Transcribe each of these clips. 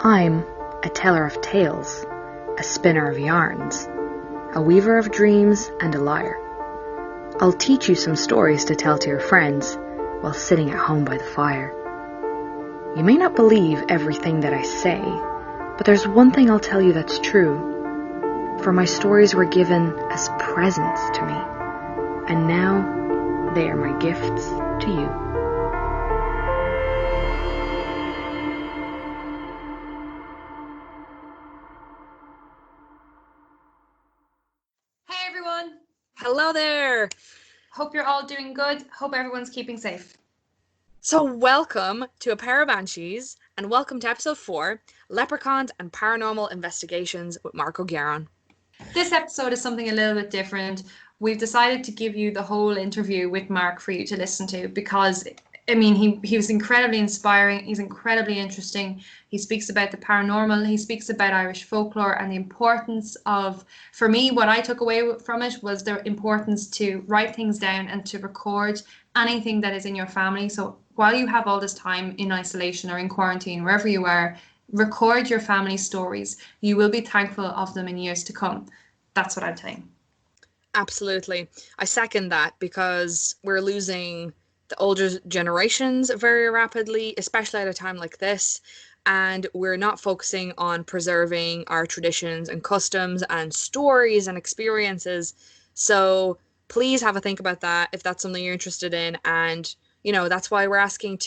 I'm a teller of tales, a spinner of yarns, a weaver of dreams and a liar. I'll teach you some stories to tell to your friends while sitting at home by the fire. You may not believe everything that I say, but there's one thing I'll tell you that's true. For my stories were given as presents to me, and now they are my gifts to you. Hey everyone! Hello there! Hope you're all doing good. Hope everyone's keeping safe. So welcome to A Pair of Banshees, and welcome to episode 4, Leprechauns and Paranormal Investigations with Mark Ó'Géarán. This episode is something a little bit different. We've decided to give you the whole interview with Mark for you to listen to because, I mean, he was incredibly inspiring. He's incredibly interesting. He speaks about the paranormal. He speaks about Irish folklore and the importance of, for me, what I took away from it was the importance to write things down and to record anything that is in your family. So while you have all this time in isolation or in quarantine, wherever you are, record your family stories. You will be thankful of them in years to come. That's what I'm saying. Absolutely. I second that because we're losing the older generations very rapidly, especially at a time like this. And we're not focusing on preserving our traditions and customs and stories and experiences. So please have a think about that if that's something you're interested in. And, you know, that's why we're asking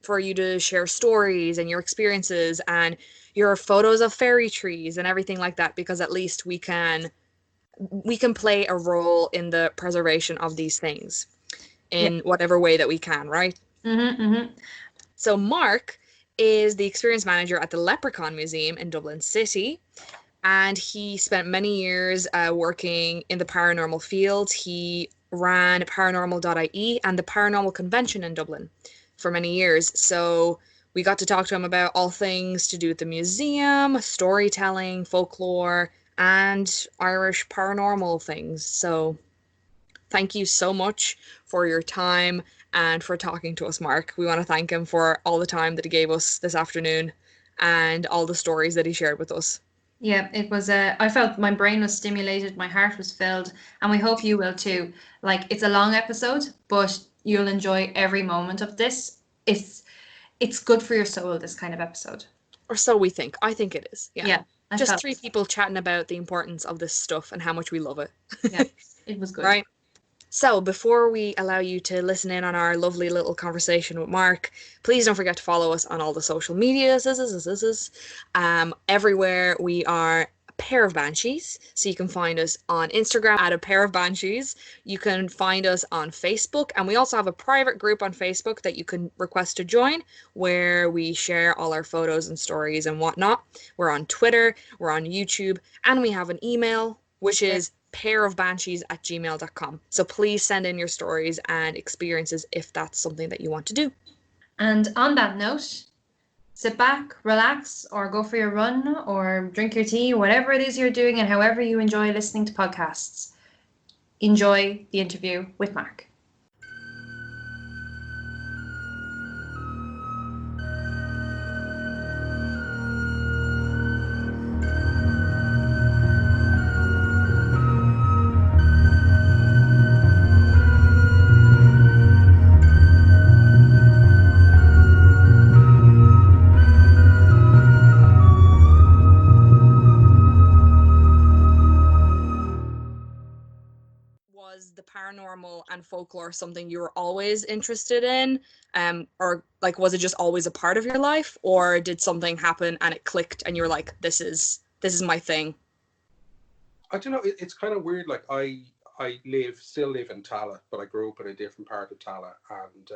for you to share stories and your experiences and your photos of fairy trees and everything like that, because at least we can play a role in the preservation of these things in whatever way that we can, right? So Mark is the experience manager at the Leprechaun Museum in Dublin City, and he spent many years working in the paranormal field. He ran paranormal.ie and the Paranormal Convention in Dublin for many years. So we got to talk to him about all things to do with the museum, storytelling, folklore, and Irish paranormal things. So thank you so much for your time and for talking to us, Mark. We want to thank him for all the time that he gave us this afternoon and all the stories that he shared with us. Yeah, it was I felt my brain was stimulated, my heart was filled, and we hope you will too. Like, it's a long episode, but you'll enjoy every moment of this. It's good for your soul, this kind of episode. Or so we think. I think it is. Yeah. Just three people chatting about the importance of this stuff and how much we love it. Yeah, it was good. Right? So before we allow you to listen in on our lovely little conversation with Mark, please don't forget to follow us on all the social medias. Everywhere we are a pair of Banshees. So you can find us on Instagram at a pair of Banshees. You can find us on Facebook, and we also have a private group on Facebook that you can request to join, where we share all our photos and stories and whatnot. We're on Twitter, we're on YouTube, and we have an email, which is pairofbanshees@gmail.com. So please send in your stories and experiences if that's something that you want to do. And on that note, sit back, relax, or go for your run, or drink your tea, whatever it is you're doing, and however you enjoy listening to podcasts. Enjoy the interview with Mark. Was the paranormal and folklore something you were always interested in? Or like, was it just always a part of your life, or did something happen and it clicked and you're like, this is my thing? I don't know. It's kind of weird. Like, I still live in Tala, but I grew up in a different part of Tala, and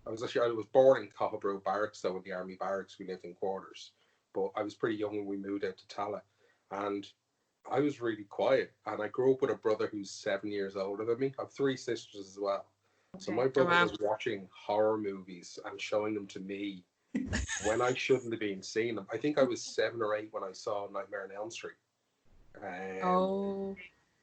I was born in Coppabrook Barracks, so in the army barracks we lived in quarters. But I was pretty young when we moved out to Tala, and I was really quiet. And I grew up with a brother who's 7 years older than me. I have 3 sisters as well. So my brother was watching horror movies and showing them to me when I shouldn't have been seeing them. I think I was 7 or 8 when I saw Nightmare on Elm Street.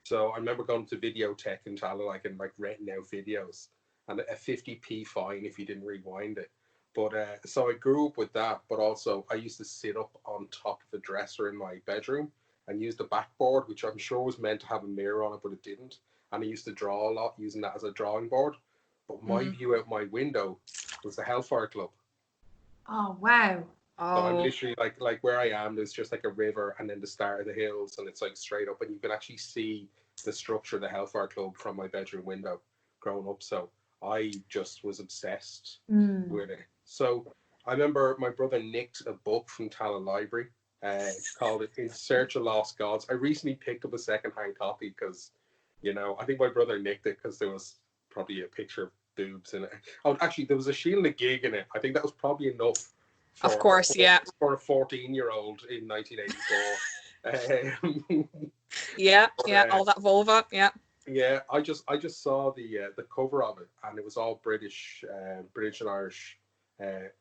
So I remember going to Videotheque in Tala, and renting out videos, and a 50p fine if you didn't rewind it. But so I grew up with that, but also I used to sit up on top of a dresser in my bedroom and use the backboard, which I'm sure was meant to have a mirror on it, but it didn't. And I used to draw a lot using that as a drawing board. But my view out my window was the Hellfire Club. Oh, wow. So I'm Oh, literally like where I am, there's just like a river and then the start of the hills, and it's like straight up, and you can actually see the structure of the Hellfire Club from my bedroom window growing up. So I just was obsessed with it. So I remember my brother nicked a book from Tala Library called In Search of Lost Gods. I recently picked up a secondhand copy because, I think my brother nicked it because there was probably a picture of boobs in it. Oh, actually, there was a Shield of Gig in it. I think that was probably enough of course, yeah. for a 14-year-old in 1984. Yeah, all that vulva, yeah. Yeah, I just saw the cover of it, and it was all British and Irish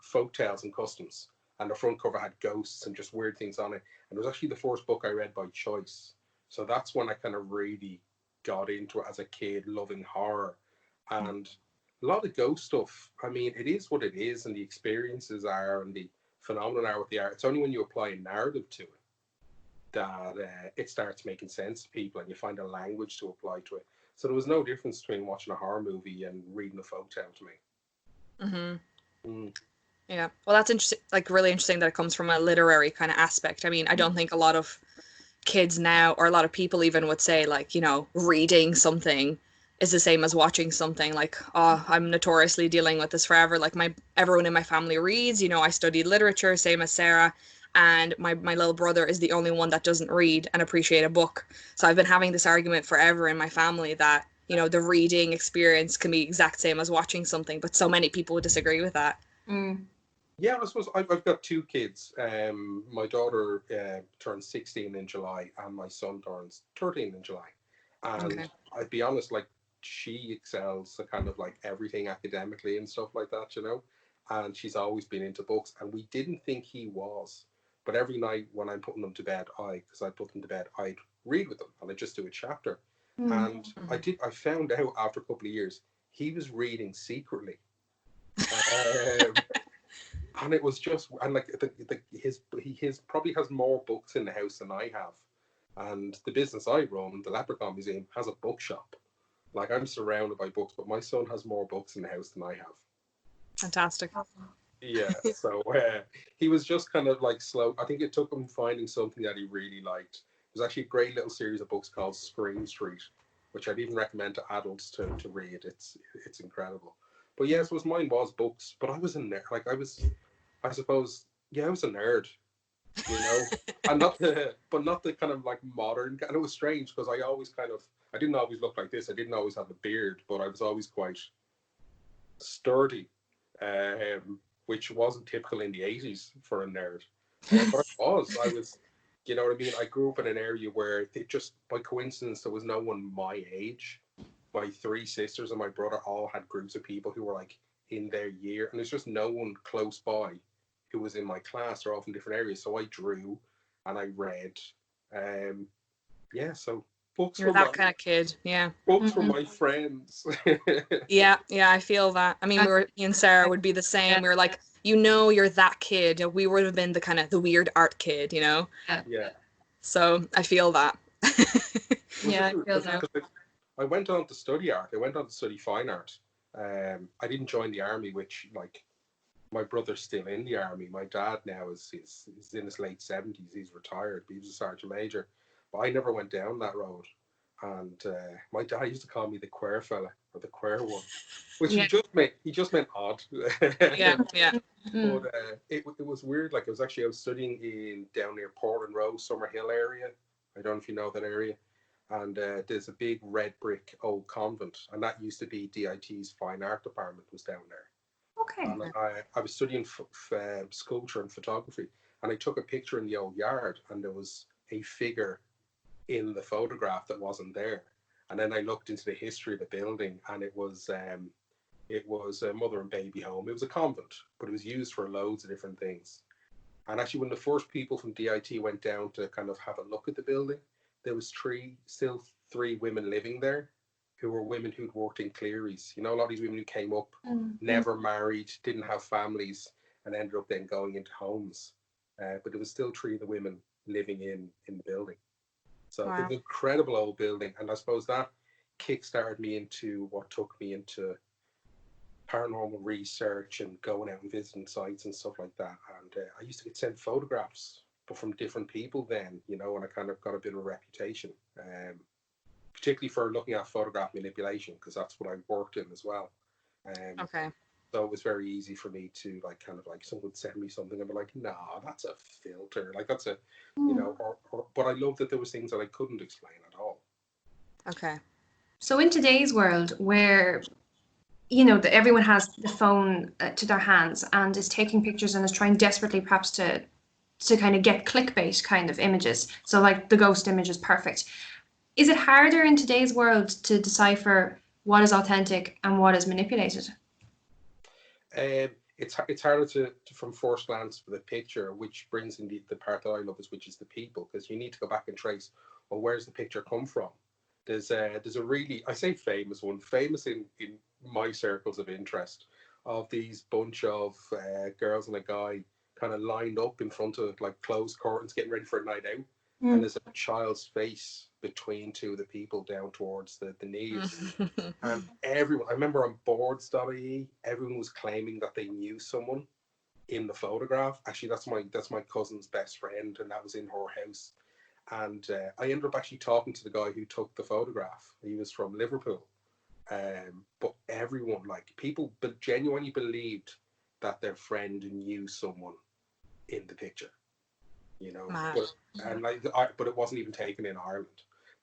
folk tales and customs, and the front cover had ghosts and just weird things on it. And it was actually the first book I read by choice, so that's when I kind of really got into it as a kid, loving horror. And a lot of ghost stuff, I mean, it is what it is, and the experiences are, and the phenomenon are what they are. It's only when you apply a narrative to it that it starts making sense to people, and you find a language to apply to it. So there was no difference between watching a horror movie and reading a folktale to me. Yeah, well, that's interesting, like really interesting that it comes from a literary kind of aspect. I mean, I don't think a lot of kids now, or a lot of people even, would say like, reading something is the same as watching something. Like, oh, I'm notoriously dealing with this forever. Like, everyone in my family reads, I studied literature, same as Sarah, and my little brother is the only one that doesn't read and appreciate a book. So I've been having this argument forever in my family that, the reading experience can be exact same as watching something, but so many people would disagree with that. Yeah, I suppose I've got two kids. My daughter turns 16 in July, and my son turns 13 in July. And Okay. I'd be honest, like, she excels at kind of like everything academically and stuff like that, and she's always been into books, and we didn't think he was. But every night when I'm putting them to bed, because I put them to bed, I'd read with them, and I'd just do a chapter. And I found out after a couple of years, he was reading secretly. And it was just, and like he probably has more books in the house than I have. And the business I run, the Leprechaun Museum, has a bookshop. Like, I'm surrounded by books, but my son has more books in the house than I have. Fantastic. Yeah, so he was just kind of like slow. I think it took him finding something that he really liked. There's actually a great little series of books called Scream Street, which I'd even recommend to adults to read. It's incredible. But yeah, I suppose mine was books, but I was a nerd. Like, I suppose, yeah, I was a nerd, and not the kind of like modern. And it was strange because I didn't always look like this. I didn't always have a beard, but I was always quite sturdy, which wasn't typical in the 80s for a nerd. But I was, you know what I mean? I grew up in an area where it just, by coincidence, there was no one my age. My three sisters and my brother all had groups of people who were like in their year, and there's just no one close by who was in my class. They're all from different areas. So I drew and I read. So books You're were that kind of kid, yeah. books were my friends. Yeah, I feel that. I mean, me and Sarah would be the same. We were like, you're that kid. We would have been the kind of the weird art kid, Yeah. So I feel that. Yeah, I feel that. I went on to study art. I went on to study fine art. I didn't join the army, which, like, my brother's still in the army. My dad now is in his late 70s. He's retired, but he was a sergeant major. But I never went down that road. And my dad used to call me the queer fella, or the queer one, which he just meant odd. Yeah. But it was weird. Like, I was studying down near Portland Road, Summerhill area. I don't know if you know that area. And there's a big red brick old convent, and that used to be DIT's fine art department, was down there. Okay. And I was studying sculpture and photography, and I took a picture in the old yard, and there was a figure in the photograph that wasn't there. And then I looked into the history of the building, and it was a mother and baby home. It was a convent, but it was used for loads of different things. And actually, when the first people from DIT went down to kind of have a look at the building, there was three women living there, who were women who'd worked in Clearys. You know, a lot of these women who came up, Mm. never married, didn't have families, and ended up then going into homes. But it was still 3 of the women living in the building. So Wow. it was an incredible old building. And I suppose that kickstarted me into what took me into paranormal research and going out and visiting sites and stuff like that. And I used to get sent photographs, but from different people then, you know, and I kind of got a bit of a reputation, particularly for looking at photograph manipulation, because that's what I worked in as well. Okay. So it was very easy for me to like kind of like someone would send me something and be like, nah, that's a filter. Like that's a, you know, but I love that there was things that I couldn't explain at all. Okay. So in today's world where, you know, everyone has the phone to their hands and is taking pictures and is trying desperately perhaps to kind of get clickbait kind of images. So like the ghost image is perfect. Is it harder in today's world to decipher what is authentic and what is manipulated? It's harder to from first glance for the picture, which brings in the part that I love, which is the people, because you need to go back and trace, well, where's the picture come from? There's a really, I say famous one, famous in my circles of interest, of these bunch of girls and a guy kind of lined up in front of like closed curtains getting ready for a night out. And there's a child's face between 2 of the people down towards the knees. And everyone, I remember on boards.ie, everyone was claiming that they knew someone in the photograph. Actually, that's my cousin's best friend, and that was in her house. And I ended up actually talking to the guy who took the photograph. He was from Liverpool. But everyone, like people, but genuinely believed that their friend knew someone in the picture. You know, but it wasn't even taken in Ireland.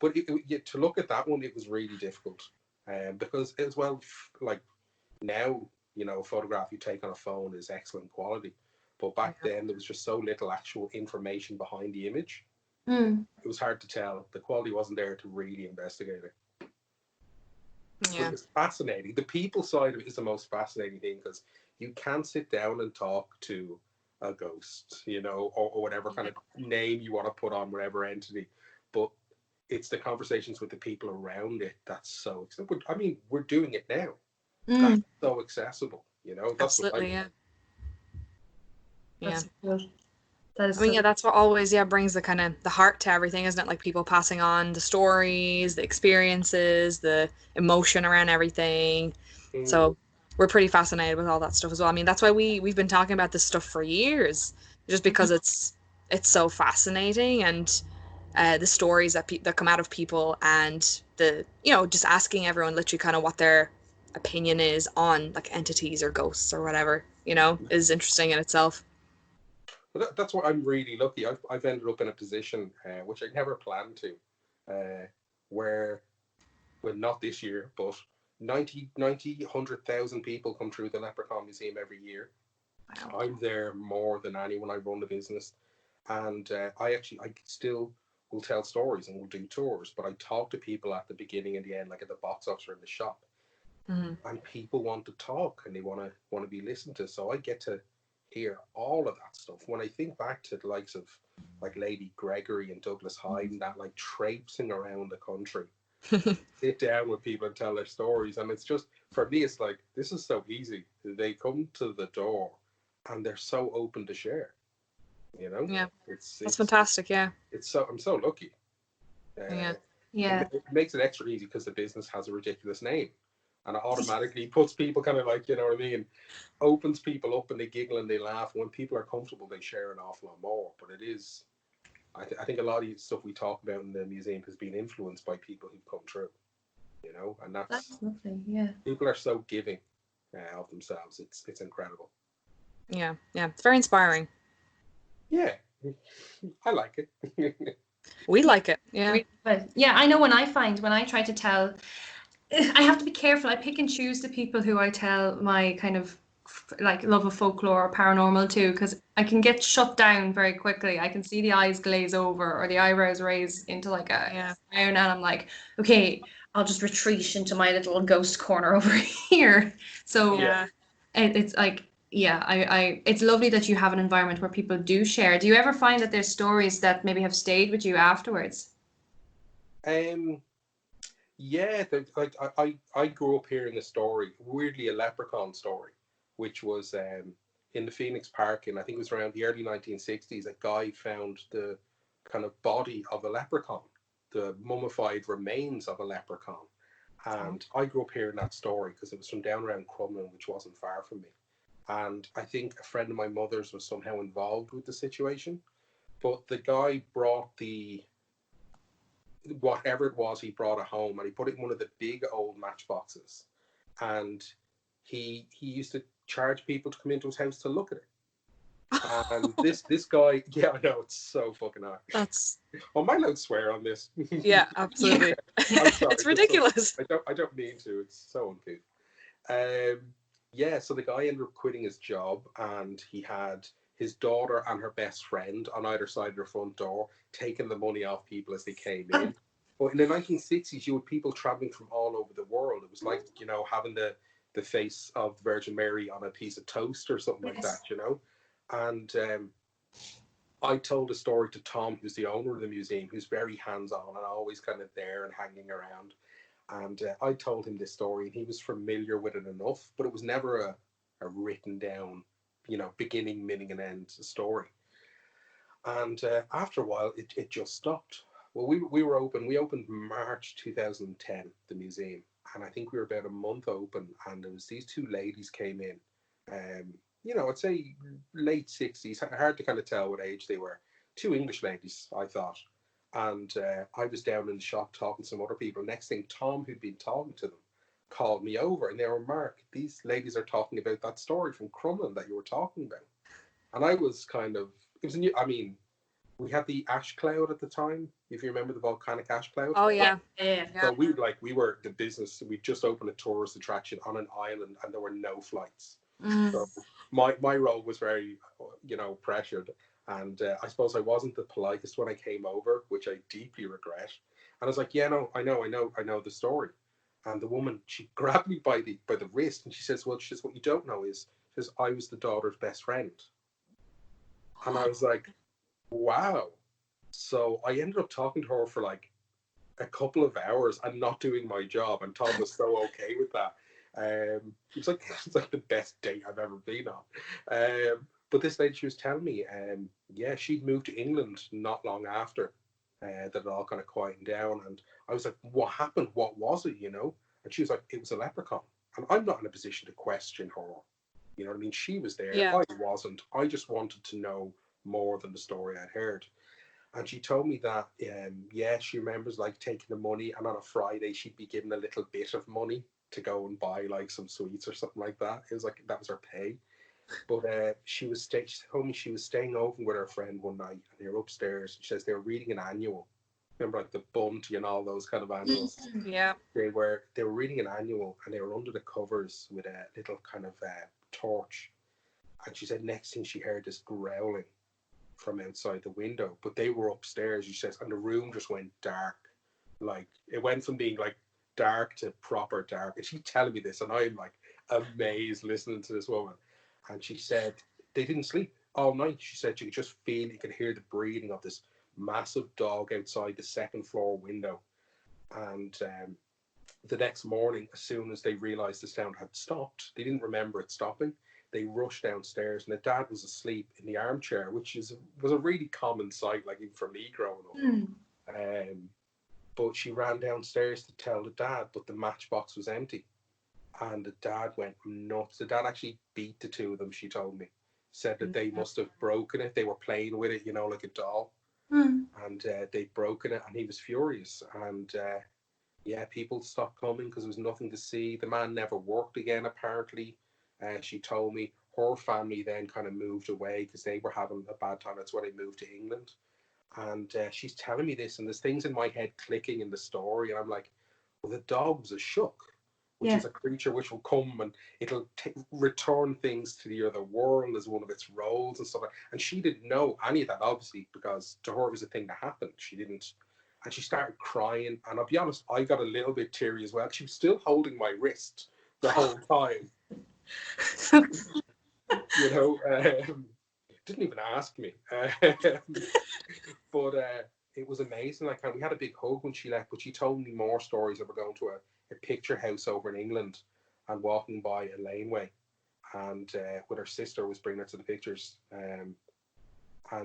But to look at that one, it was really difficult, because as well, like now, you know, a photograph you take on a phone is excellent quality, but back then there was just so little actual information behind the image. It was hard to tell. The quality wasn't there to really investigate it. Yeah. But it's fascinating. The people side of it is the most fascinating thing, because you can sit down and talk to a ghost, you know, or whatever kind of name you want to put on whatever entity, but it's the conversations with the people around it that's so. I mean, we're doing it now. That's so accessible, you know. That's Absolutely, yeah. That's good. That is I mean, yeah, that's what always, brings the kind of the heart to everything, isn't it? Like people passing on the stories, the experiences, the emotion around everything. So we're pretty fascinated with all that stuff as well. I mean, that's why we've been talking about this stuff for years, just because it's so fascinating, and the stories that come out of people, and the, you know, just asking everyone literally kind of what their opinion is on like entities or ghosts or whatever, you know, is interesting in itself. Well, that's why I'm really lucky. I've ended up in a position which I never planned to, where, well, not this year, but 100,000 people come through the Leprechaun Museum every year. Wow. I'm there more than anyone. I run the business, and I still will tell stories and we'll do tours, but I talk to people at the beginning and the end, like at the box office or in the shop, and people want to talk and they want to be listened to. So I get to hear all of that stuff. When I think back to the likes of like Lady Gregory and Douglas Hyde and that, like traipsing around the country, sit down with people and tell their stories, and it's just, for me, it's like, this is so easy. They come to the door and they're so open to share, you know. It's fantastic. I'm so lucky. It makes it extra easy because the business has a ridiculous name, and it automatically puts people kind of like, you know what I mean, opens people up and they giggle and they laugh. When people are comfortable, they share an awful lot more. But it is, I think a lot of the stuff we talk about in the museum has been influenced by people who've come through, you know, and that's lovely. Yeah, people are so giving of themselves. It's incredible. Yeah, it's very inspiring. Yeah, I like it. We like it. But yeah, I know when I try to tell, I have to be careful. I pick and choose the people who I tell my kind of like love of folklore or paranormal to, because I can get shut down very quickly. I can see the eyes glaze over or the eyebrows raise into like a frown, and I'm like, okay, I'll just retreat into my little ghost corner over here. So it's like, it's lovely that you have an environment where people do share. Do you ever find that there's stories that maybe have stayed with you afterwards? Yeah, like I grew up hearing a story, weirdly a leprechaun story, which was in the Phoenix Park, and I think it was around the early 1960s. A guy found the kind of body of a leprechaun, the mummified remains of a leprechaun. And I grew up hearing that story because it was from down around Crumlin, which wasn't far from me. And I think a friend of my mother's was somehow involved with the situation. But the guy brought the whatever it was, he brought it home and he put it in one of the big old matchboxes. And he used to charge people to come into his house to look at it. And this guy, yeah, I know, it's so fucking hard. That's Well, am I allowed to swear on this? yeah, absolutely. I'm sorry, It's ridiculous. I don't mean to. It's so uncouth. Yeah, so the guy ended up quitting his job, and he had his daughter and her best friend on either side of their front door, taking the money off people as they came in. But in the 1960s, you had people traveling from all over the world. It was like, you know, having the face of the Virgin Mary on a piece of toast or something like that, you know. And I told a story to Tom, who's the owner of the museum, who's very hands-on and always kind of there and hanging around. And I told him this story, and he was familiar with it enough, but it was never a written down, you know, beginning, middle, and end story. And after a while, it just stopped. Well, we were open. We opened March 2010, the museum, and I think we were about a month open. And there was these two ladies came in, you know, I'd say late 60s. Hard to kind of tell what age they were. Two English ladies, I thought. And I was down in the shop talking to some other people. Next thing, Tom, who'd been talking to them, called me over, and they were, Mark, these ladies are talking about that story from Crumlin that you were talking about. And I was kind of, it was a new, I mean, we had the ash cloud at the time, if you remember the volcanic ash cloud. Oh yeah. So we were the business, we just opened a tourist attraction on an island, and there were no flights. So my role was very, you know, pressured. And I suppose I wasn't the politest when I came over, which I deeply regret. And I was like, yeah, no, I know the story. And the woman, she grabbed me by the wrist, and she says, well, what you don't know is, she says, I was the daughter's best friend. And I was like, wow. So I ended up talking to her for like a couple of hours and not doing my job, and Tom was so okay with that. It's like the best date I've ever been on. But this lady, she was telling me, yeah, she'd moved to England not long after that it all kind of quieted down. And I was like, what happened? What was it, you know? And she was like, it was a leprechaun. And I'm not in a position to question her. You know what I mean? She was there. Yeah. I wasn't. I just wanted to know more than the story I'd heard. And she told me that, yeah, she remembers like taking the money, and on a Friday she'd be given a little bit of money to go and buy like some sweets or something like that. It was like that was her pay. But she told me she was staying over with her friend one night, and they were upstairs. She says they were reading an annual. Remember, like the Bunty and all those kind of annuals. Yeah. They were reading an annual, and they were under the covers with a little kind of torch. And she said next thing she heard this growling from outside the window, but they were upstairs. She says, and the room just went dark. Like it went from being like dark to proper dark. And she's telling me this, and I'm like amazed listening to this woman. And she said they didn't sleep all night. She said you could just feel, you could hear the breathing of this massive dog outside the second floor window. And the next morning, as soon as they realized the sound had stopped, they didn't remember it stopping. They rushed downstairs, and the dad was asleep in the armchair, which was a really common sight, like even for me growing up. But she ran downstairs to tell the dad, but the matchbox was empty. And the dad went nuts. The dad actually beat the two of them, she told me. Said that they must have broken it. They were playing with it, you know, like a doll. And they'd broken it, and he was furious. And yeah, people stopped coming because there was nothing to see. The man never worked again, apparently. She told me her family then kind of moved away because they were having a bad time. That's why they moved to England. And she's telling me this, and there's things in my head clicking in the story. And I'm like, well, the dog was a shook, which is a creature which will come and it'll return things to the other world as one of its roles and stuff. And she didn't know any of that, obviously, because to her it was a thing that happened. She didn't. And she started crying. And I'll be honest, I got a little bit teary as well. She was still holding my wrist the whole time. You know, didn't even ask me. But it was amazing. Like, and we had a big hug when she left, but she told me more stories of her going to a picture house over in England and walking by a laneway, and with her sister was bringing her to the pictures, and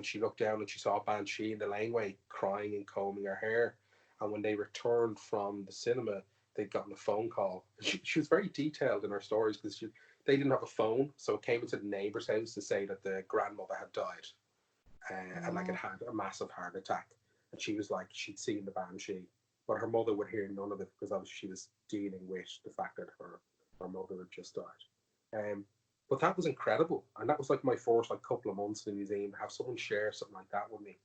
she looked down and she saw a banshee in the laneway crying and combing her hair. And when they returned from the cinema, they'd gotten a phone call. She was very detailed in her stories because they didn't have a phone, so it came into the neighbour's house to say that the grandmother had died, and like it had a massive heart attack. And she was like, she'd seen the banshee, but her mother would hear none of it because obviously she was dealing with the fact that her mother had just died. But that was incredible, and that was like my first like couple of months in the museum. Have someone share something like that with me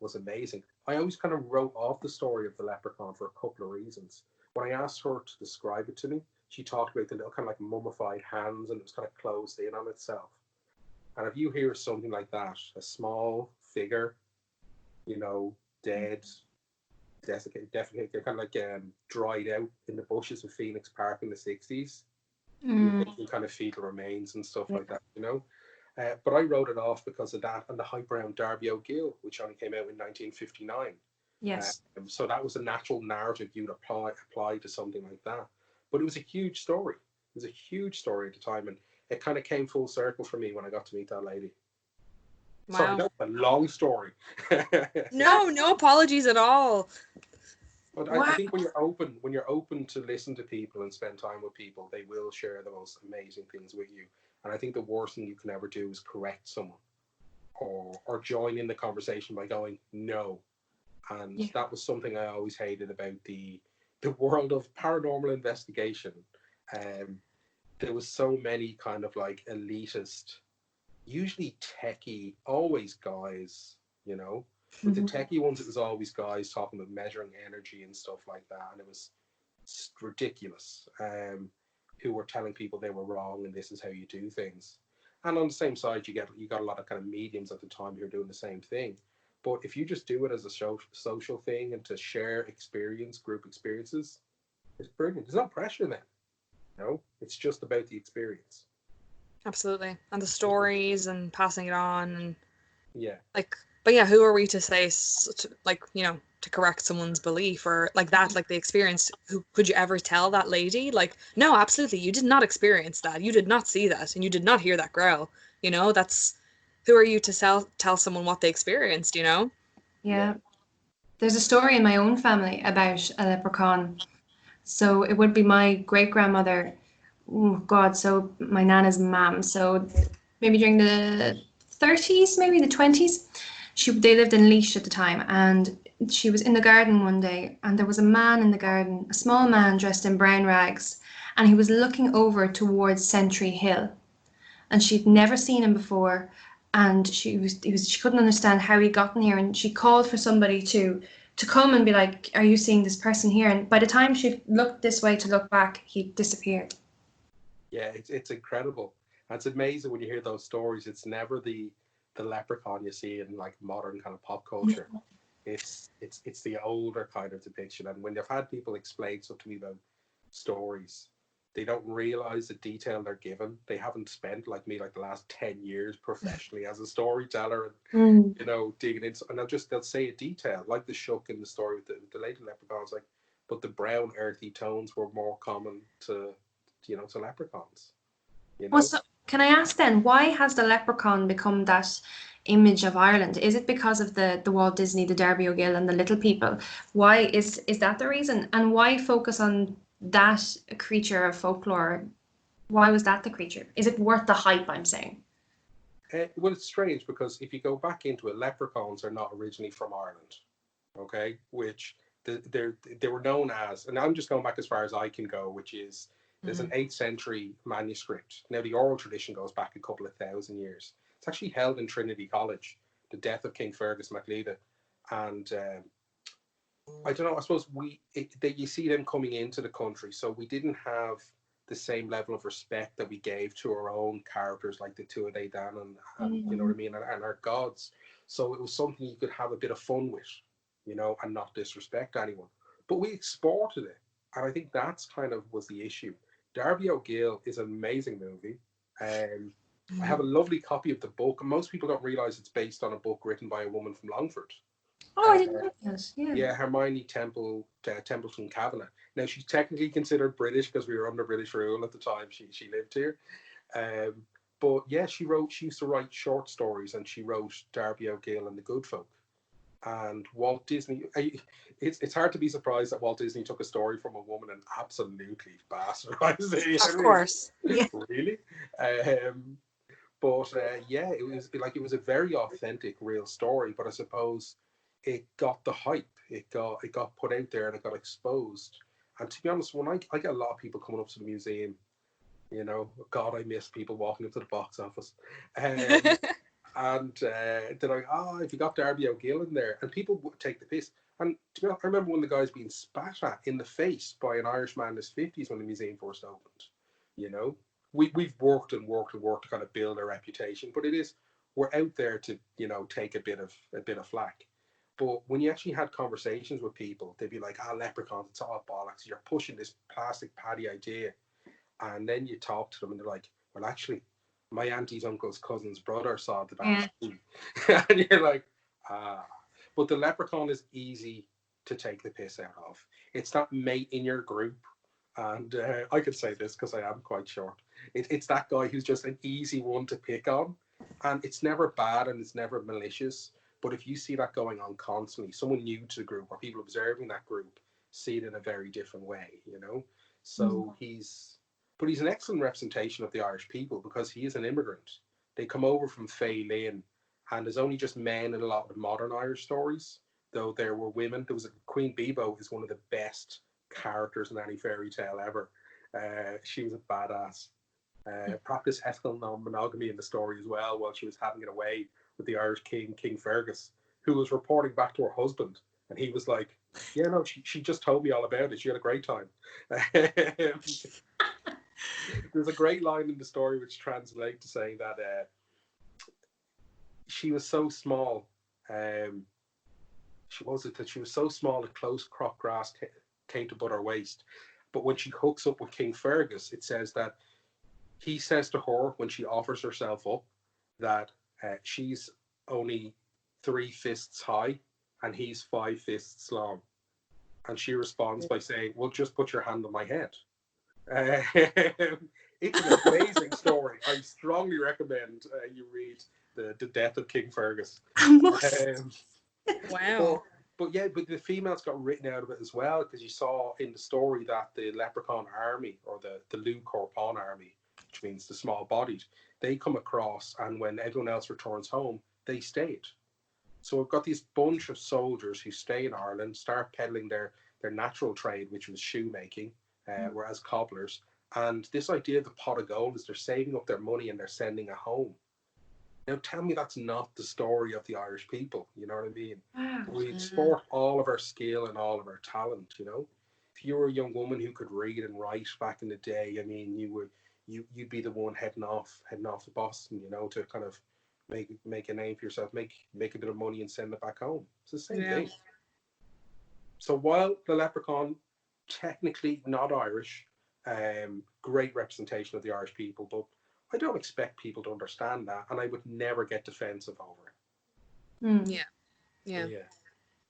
was amazing. I always kind of wrote off the story of the leprechaun for a couple of reasons. When I asked her to describe it to me, she talked about the little kind of like mummified hands, and it was kind of closed in on itself. And if you hear something like that, a small figure, you know, dead, desiccated, defecated, kind of like dried out in the bushes of Phoenix Park in the 60s, you can kind of fetal remains and stuff like that, you know. But I wrote it off because of that and the hype around Darby O'Gill, which only came out in 1959. Yes. So that was a natural narrative you'd apply to something like that. But it was a huge story. It was a huge story at the time, and it kind of came full circle for me when I got to meet that lady. Wow. Sorry, that was a long story. No apologies at all. But I think when you're open to listen to people and spend time with people, they will share the most amazing things with you. And I think the worst thing you can ever do is correct someone or join in the conversation by going no. And that was something I always hated about the world of paranormal investigation. There was so many kind of like elitist, usually techie, always guys, you know. With the techie ones, it was always guys talking about measuring energy and stuff like that, and it was ridiculous. Who were telling people they were wrong and this is how you do things. And on the same side, you got a lot of kind of mediums at the time who are doing the same thing. But if you just do it as a social thing and to share group experiences, it's brilliant. There's no pressure then. No, it's just about the experience. Absolutely. And the stories and passing it on. And yeah. But yeah, who are we to say, like, you know, to correct someone's belief or like that, like the experience? Who could you ever tell that lady? Like, no, absolutely, you did not experience that. You did not see that, and you did not hear that growl. You know, who are you to tell someone what they experienced? You know? Yeah. There's a story in my own family about a leprechaun. So it would be my great grandmother. Oh God! So my nana's mum. So maybe during the 30s, maybe the 20s. They lived in Laois at the time, and she was in the garden one day, and there was a man in the garden, a small man dressed in brown rags, and he was looking over towards Sentry Hill, and she'd never seen him before, and she couldn't understand how he'd gotten here, and she called for somebody to come and be like, "Are you seeing this person here?" And by the time she looked this way to look back, he disappeared. Yeah, it's incredible. And it's amazing when you hear those stories. It's never the leprechaun you see in like modern kind of pop culture. It's the older kind of depiction. And when you've had people explain stuff to me about stories, they don't realize the detail they're given. They haven't spent like me like the last 10 years professionally as a storyteller and you know, digging into, and they'll say a detail like the Shook in the story with the lady leprechauns, like, but the brown earthy tones were more common to leprechauns. You know? Well, so can I ask then, why has the leprechaun become that image of Ireland? Is it because of the Walt Disney, the Darby O'Gill, and the Little People? Why is that the reason? And why focus on that creature of folklore? Why was that the creature? Is it worth the hype, I'm saying? Well, it's strange because if you go back into it, leprechauns are not originally from Ireland, okay? Which they were known as, and I'm just going back as far as I can go, which is there's an 8th century manuscript. Now the oral tradition goes back a couple of thousand years. It's actually held in Trinity College, the death of King Fergus MacLeod, and I don't know. I suppose you see them coming into the country, so we didn't have the same level of respect that we gave to our own characters like the Tuatha Dan and you know what I mean, and our gods. So it was something you could have a bit of fun with, you know, and not disrespect anyone. But we exported it, and I think that's kind of was the issue. Darby O'Gill is an amazing movie. I have a lovely copy of the book, and most people don't realize it's based on a book written by a woman from Longford. Oh, I didn't know that. Yeah. Yeah, Hermione Templeton Kavanagh. Now she's technically considered British because we were under British rule at the time she lived here. But yeah, she used to write short stories, and she wrote Darby O'Gill and the Good Folk. And Walt Disney, it's hard to be surprised that Walt Disney took a story from a woman and absolutely bastardized it. Of course. Yeah. Really. But yeah, it was a very authentic, real story. But I suppose it got the hype. It got put out there and it got exposed. And to be honest, when I get a lot of people coming up to the museum, you know, God, I miss people walking into the box office. And they're like, oh, if you got Darby O'Gill in there, and people would take the piss. And to be honest, I remember one of the guys being spat at in the face by an Irishman in his 50s when the museum first opened. You know, we've worked and worked and worked to kind of build a reputation, but we're out there to, you know, take a bit of flack. But when you actually had conversations with people, they'd be like, leprechauns, it's all bollocks. You're pushing this plastic paddy idea. And then you talk to them and they're like, well, actually, my auntie's uncle's cousin's brother saw the Banshees. And you're like, But the leprechaun is easy to take the piss out of. It's that mate in your group. And I can say this because I am quite short. It's that guy who's just an easy one to pick on. And it's never bad and it's never malicious. But if you see that going on constantly, someone new to the group or people observing that group see it in a very different way, you know? So he's an excellent representation of the Irish people because he is an immigrant. They come over from Fay Lynn, and there's only just men in a lot of modern Irish stories, though there were women. There was Queen Bebo is one of the best characters in any fairy tale ever. She was a badass. Practiced ethical non-monogamy in the story as well while she was having it away with the Irish king, King Fergus, who was reporting back to her husband. And he was like, yeah, no, she just told me all about it. She had a great time. There's a great line in the story which translates to saying that she was so small. She was so small that close crop grass came to but her waist. But when she hooks up with King Fergus, it says that he says to her when she offers herself up that she's only 3 fists high and he's 5 fists long. And she responds by saying, well, just put your hand on my head. It's an amazing story. I strongly recommend you read the Death of King Fergus. Wow. But the females got written out of it as well because you saw in the story that the Leprechaun army or the Lou Corpon army, which means the small-bodied, they come across, and when everyone else returns home, they stayed. So we've got this bunch of soldiers who stay in Ireland, start peddling their natural trade, which was shoemaking, whereas cobblers. And this idea of the pot of gold is they're saving up their money and they're sending it home. Now, tell me that's not the story of the Irish people. You know what I mean? Wow. We export all of our skill and all of our talent. You know, if you were a young woman who could read and write back in the day, I mean, you'd be the one heading off to Boston. You know, to kind of make a name for yourself, make a bit of money and send it back home. It's the same thing. So while the Leprechaun, technically not Irish, great representation of the Irish people, but I don't expect people to understand that, and I would never get defensive over Yeah.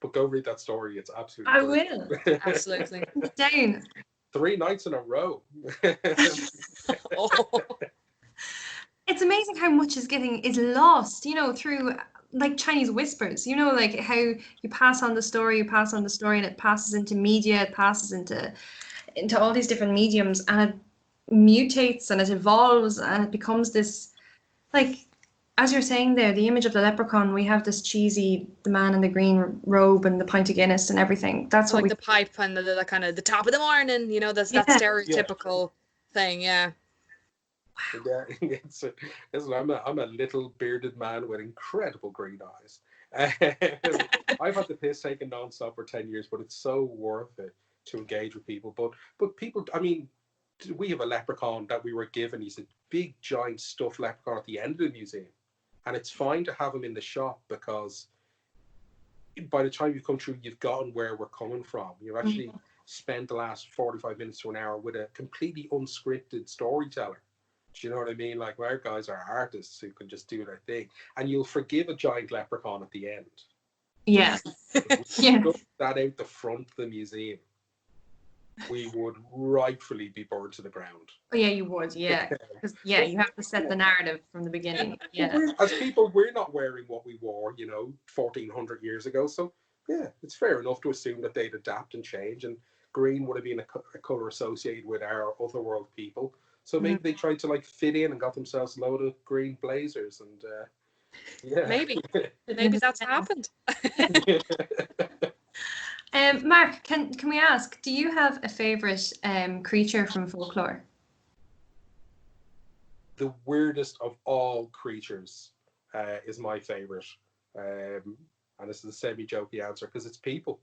But go read that story. It's absolutely I brilliant. will. Absolutely. Down. 3 nights in a row. It's amazing how much is lost, you know, through like Chinese whispers, you know, like how you pass on the story, and it passes into media, it passes into all these different mediums, and it mutates and it evolves and it becomes this, like, as you're saying there, the image of the leprechaun, we have this cheesy, the man in the green robe and the pint of Guinness and everything. That's like what the pipe and the kind of the top of the morning, you know, that's that stereotypical thing. Yeah. Wow. I'm a little bearded man with incredible green eyes. I've had the piss taken non-stop for 10 years, but it's so worth it to engage with people. But people, I mean, we have a leprechaun that we were given. He's a big, giant stuffed leprechaun at the end of the museum. And it's fine to have him in the shop because by the time you come through, you've gotten where we're coming from. You've actually spent the last 45 minutes to an hour with a completely unscripted storyteller. Do you know what I mean? Like, our guys are artists who can just do their thing. And you'll forgive a giant leprechaun at the end. Yeah. If we Yeah. stuck that out the front of the museum, we would rightfully be burned to the ground. Oh, yeah, you would. Yeah. Because, yeah, you have to set the narrative from the beginning. Yeah. As people, we're not wearing what we wore, 1,400 years ago. So, yeah, it's fair enough to assume that they'd adapt and change. And green would have been a color associated with our otherworld people. So maybe they tried to like fit in and got themselves a load of green blazers. And yeah. Maybe that's what happened. Mark, can we ask, do you have a favorite creature from folklore? The weirdest of all creatures is my favorite. And this is a semi-jokey answer because it's people.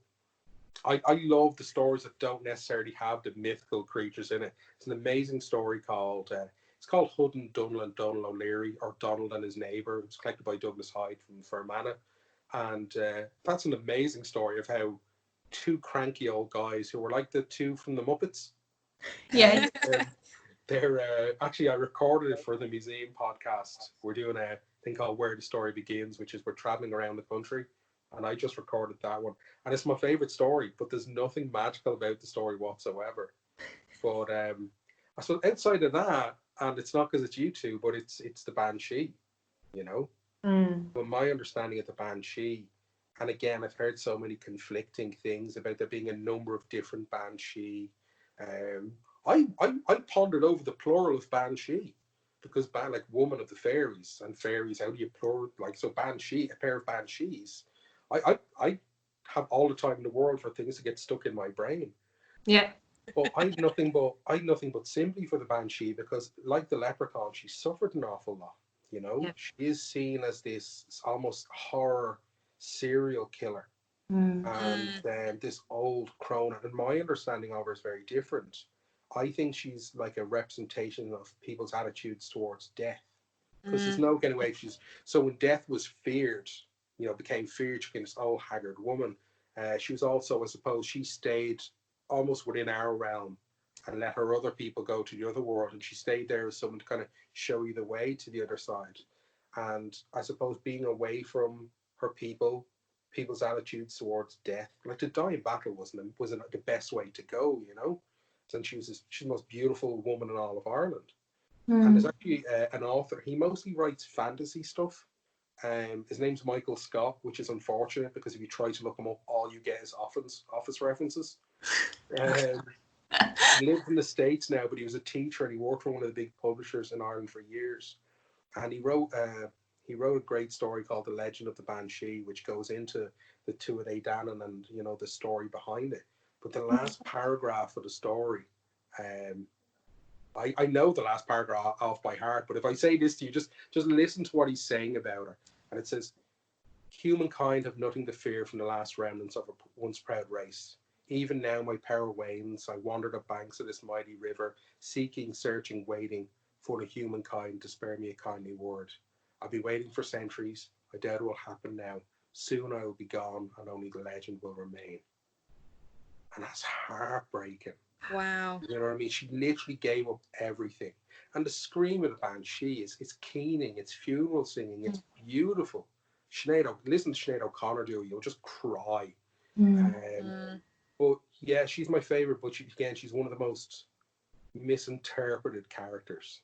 I love the stories that don't necessarily have the mythical creatures in it. It's an amazing story called it's called Hudden, Dunnell and Donald O'Leary, or Donald and His Neighbour. It was collected by Douglas Hyde from Fermanagh. And that's an amazing story of how two cranky old guys who were like the two from the Muppets. Yeah. They're actually, I recorded it for the museum podcast. We're doing a thing called Where the Story Begins, which is we're traveling around the country. And I just recorded that one. And it's my favorite story, but there's nothing magical about the story whatsoever. But so outside of that, and it's not because it's you two, but it's the Banshee, But my understanding of the Banshee, and again, I've heard so many conflicting things about there being a number of different Banshee. I pondered over the plural of Banshee, because like woman of the fairies, and fairies, how do you plural, like, so Banshee, a pair of Banshees. I have all the time in the world for things to get stuck in my brain. Yeah. But I've nothing but sympathy for the Banshee, because like the Leprechaun, she suffered an awful lot. Yeah. She is seen as this almost horror serial killer, and this old crone. And my understanding of her is very different. I think she's like a representation of people's attitudes towards death, because there's no getting away. So when death was feared, became feared, she became this old haggard woman. She was also, I suppose, she stayed almost within our realm and let her other people go to the other world, and she stayed there as someone to kind of show you the way to the other side. And I suppose being away from her people's attitudes towards death, like to die in battle wasn't the best way to go, And she's the most beautiful woman in all of Ireland. And there's actually an author. He mostly writes fantasy stuff. His name's Michael Scott, which is unfortunate because if you try to look him up, all you get is office references. He lives in the States now, but he was a teacher and he worked for one of the big publishers in Ireland for years. And he wrote a great story called The Legend of the Banshee, which goes into the Tuatha Danann and the story behind it. But the last paragraph of the story, I know the last paragraph off by heart, but if I say this to you, just listen to what he's saying about her. And it says, humankind have nothing to fear from the last remnants of a once proud race. Even now my power wanes. I wander the banks of this mighty river, seeking, searching, waiting for the humankind to spare me a kindly word. I've been waiting for centuries. I doubt it will happen now. Soon I will be gone, and only the legend will remain. And that's heartbreaking. Wow. You know what I mean? She literally gave up everything. And the scream of the Banshee is keening, it's funeral singing, it's beautiful. Listen to Sinead O'Connor do it, you'll just cry. But yeah, she's my favourite, but she's one of the most misinterpreted characters.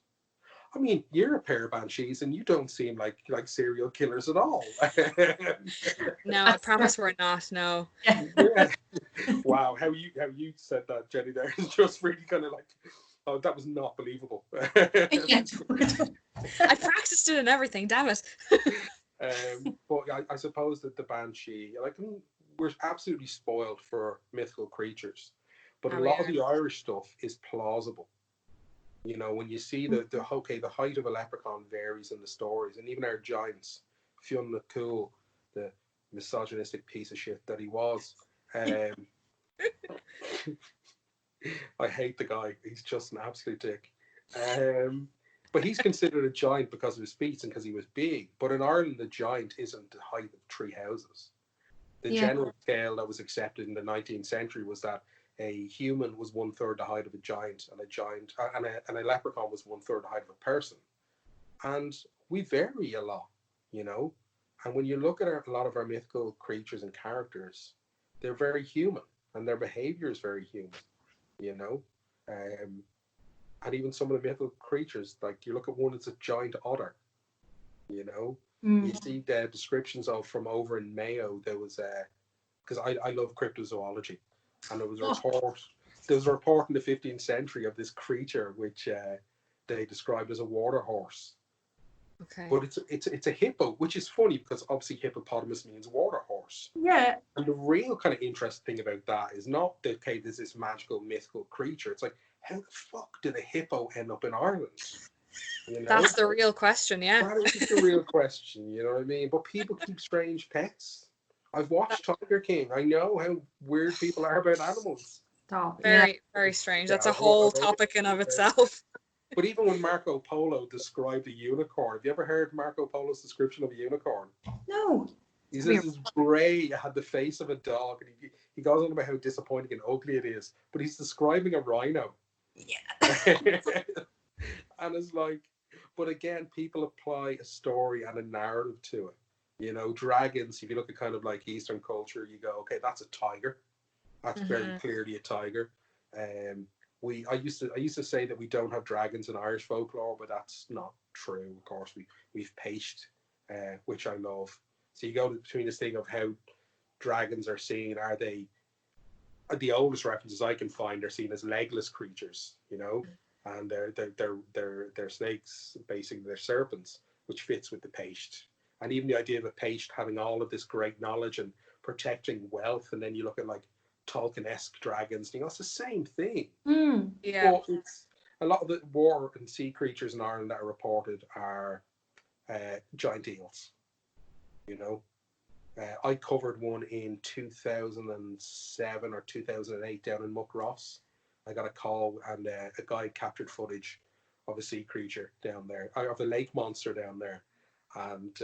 I mean, you're a pair of Banshees and you don't seem like serial killers at all. No, I promise we're not. No. Yeah. Wow, how you said that, Jenny, there is just really kind of like, oh, that was not believable. Yeah. I practiced it and everything, damn it. But I suppose that the Banshee, we're absolutely spoiled for mythical creatures, but a lot of the Irish stuff is plausible. When you see the height of a leprechaun varies in the stories, and even our giants, Fionn McCool, the misogynistic piece of shit that he was. I hate the guy. He's just an absolute dick. But he's considered a giant because of his feet and because he was big. But in Ireland, the giant isn't the height of 3 houses. The general tale that was accepted in the 19th century was that a human was 1/3 the height of a giant, and a leprechaun was 1/3 the height of a person. And we vary a lot, And when you look at a lot of our mythical creatures and characters, they're very human, and their behavior is very human, you know. And even some of the mythical creatures, like you look at one that's a giant otter, you know. You see the descriptions of from over in Mayo. There was because I love cryptozoology, and there was a report. There was a report in the 15th century of this creature which they described as a water horse. Okay. But it's a hippo, which is funny because obviously hippopotamus means water horse. Yeah. And the real kind of interesting thing about that is not that, okay, there's this magical mythical creature. It's like, how the fuck did a hippo end up in Ireland? You know? That's the real question, yeah. That is the real question, you know what I mean? But people keep strange pets. I've watched Tiger King. I know how weird people are about animals. Stop. Very, very strange. That's a whole topic in of itself. But even when Marco Polo described a unicorn, have you ever heard Marco Polo's description of a unicorn? No. He says it's grey, it had the face of a dog, and he goes on about how disappointing and ugly it is. But he's describing a rhino. Yeah. And it's like, but again, people apply a story and a narrative to it. You know, dragons, if you look at kind of like Eastern culture, you go, okay, that's a tiger. That's very clearly a tiger. I used to say that we don't have dragons in Irish folklore, but that's not true. Of course, we've paished, which I love. So you go between this thing of how dragons are seen. Are they the oldest references I can find are seen as legless creatures, you know, and they're snakes, basically they're serpents, which fits with the paist. And even the idea of a paist having all of this great knowledge and protecting wealth, and then you look at like Tolkien-esque dragons, you know, it's the same thing. Yeah. But it's a lot of the war and sea creatures in Ireland that are reported are giant eels. You know, I covered one in 2007 or 2008 down in Muckross. I got a call, and a guy captured footage of a sea creature down there, of a lake monster down there, and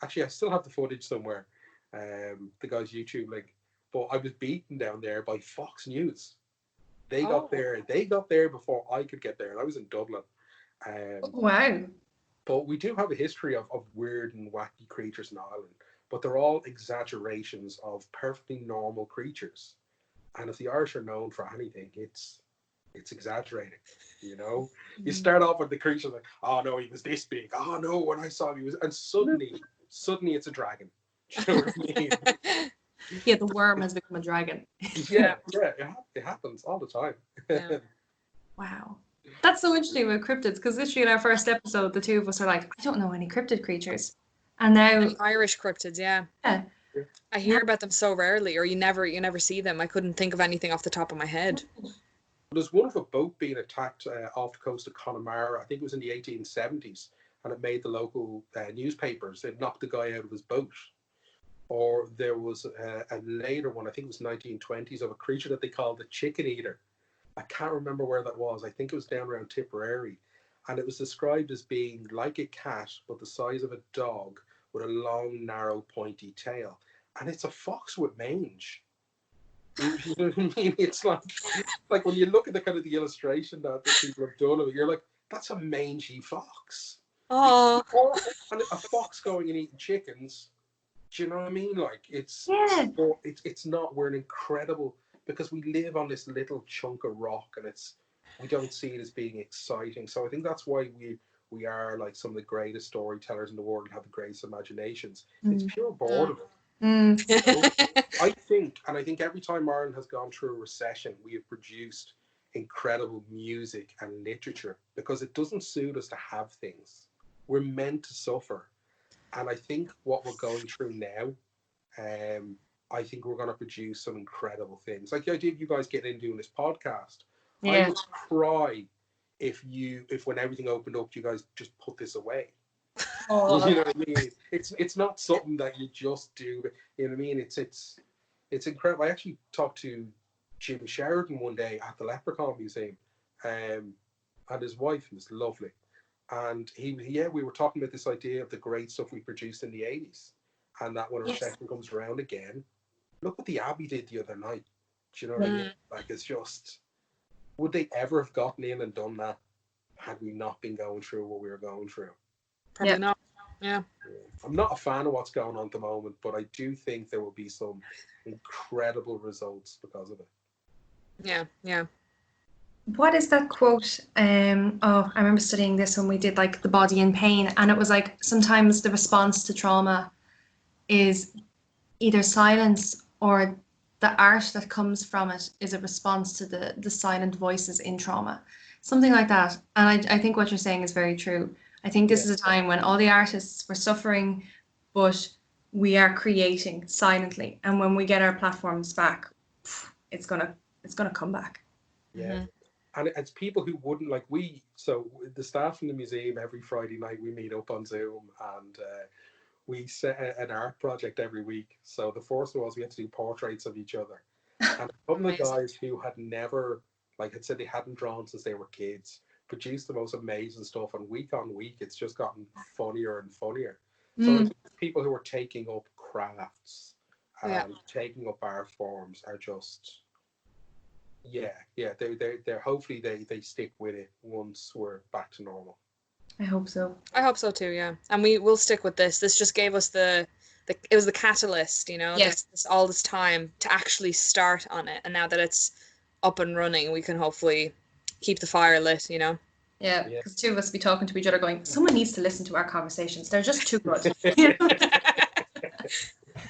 actually I still have the footage somewhere. The guy's YouTube link. But I was beaten down there by Fox News. They got there before I could get there, and I was in Dublin. Wow. But we do have a history of weird and wacky creatures in Ireland, but they're all exaggerations of perfectly normal creatures. And if the Irish are known for anything, it's exaggerating. You know, you start off with the creature like, oh no, he was this big. Oh no, when I saw him, he was, and suddenly it's a dragon. Do you know what I mean? Yeah, the worm has become a dragon. Yeah, it happens all the time. Yeah. Wow. That's so interesting with cryptids, because literally in our first episode, the two of us are like, I don't know any cryptid creatures. And now Irish cryptids, yeah. Yeah. I hear about them so rarely, or you never see them. I couldn't think of anything off the top of my head. There's one of a boat being attacked off the coast of Connemara. I think it was in the 1870s, and it made the local newspapers. It knocked the guy out of his boat. Or there was a later one, I think it was 1920s, of a creature that they called the chicken eater. I can't remember where that was. I think it was down around Tipperary. And it was described as being like a cat, but the size of a dog, with a long, narrow, pointy tail. And it's a fox with mange. You know what I mean? It's like when you look at the kind of the illustration that the people have done of it, you're like, that's a mangy fox. Oh. And a fox going and eating chickens. Do you know what I mean? Like it's not. We're an incredible, because we live on this little chunk of rock, and we don't see it as being exciting. So I think that's why we are like some of the greatest storytellers in the world and have the greatest imaginations. It's pure boredom. I think every time Ireland has gone through a recession, we have produced incredible music and literature, because it doesn't suit us to have things. We're meant to suffer. And I think what we're going through now, I think we're going to produce some incredible things. Like the idea of you guys getting in doing this podcast. Yeah. I would cry if when everything opened up, you guys just put this away. Oh. You know what I mean? It's not something that you just do. You know what I mean? It's incredible. I actually talked to Jim Sheridan one day at the Leprechaun Museum, and his wife was lovely. And we were talking about this idea of the great stuff we produced in the 80s, and that when a recession comes around again, look what the Abbey did the other night. Do you know what I mean? Like, it's just, would they ever have gotten in and done that had we not been going through what we were going through? Probably not. Yeah. I'm not a fan of what's going on at the moment, but I do think there will be some incredible results because of it. Yeah, yeah. What is that quote? I remember studying this when we did like the body in pain, and it was like sometimes the response to trauma is either silence, or the art that comes from it is a response to the silent voices in trauma. Something like that. And I think what you're saying is very true. I think this is a time when all the artists were suffering, but we are creating silently. And when we get our platforms back, it's gonna come back. Yeah. Mm-hmm. And it's people who wouldn't like so the staff in the museum every Friday night we meet up on Zoom, and we set an art project every week. So the first was we had to do portraits of each other, and a couple of Amazing. guys who had never had said they hadn't drawn since they were kids produced the most amazing stuff, and week on week it's just gotten funnier and funnier. So I think people who are taking up crafts Yeah. and taking up art forms are just they're hopefully they stick with it once we're back to normal. I hope so. I hope so too, yeah. And we will stick with this. This just gave us it was the catalyst, you know, Yeah. all this time to actually start on it. And now that it's up and running, we can hopefully keep the fire lit, you know. Yeah, Yeah. because two of us be talking to each other going, someone needs to listen to our conversations. They're just too good.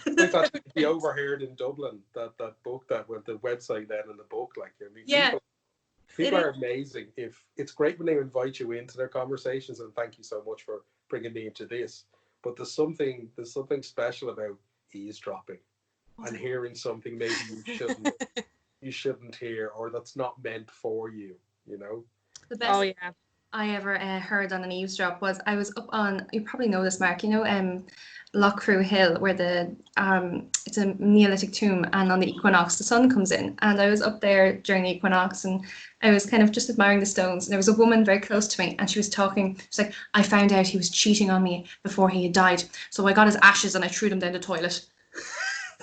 Like that to be overheard in Dublin, that book that with the website then and the book, like I mean, Yeah. people are amazing. If it's great when they invite you into their conversations, and thank you so much for bringing me into this. But there's something special about eavesdropping and hearing something maybe you shouldn't hear, or that's not meant for you. You know. The best Oh yeah. I ever heard on an eavesdrop was I was up on, you probably know this, Mark, you know, Lochcrew Hill, where it's a Neolithic tomb, and on the equinox the sun comes in, and I was up there during the equinox, and I was kind of just admiring the stones, and there was a woman very close to me, and she was talking. She's like, I found out he was cheating on me before he had died, so I got his ashes and I threw them down the toilet.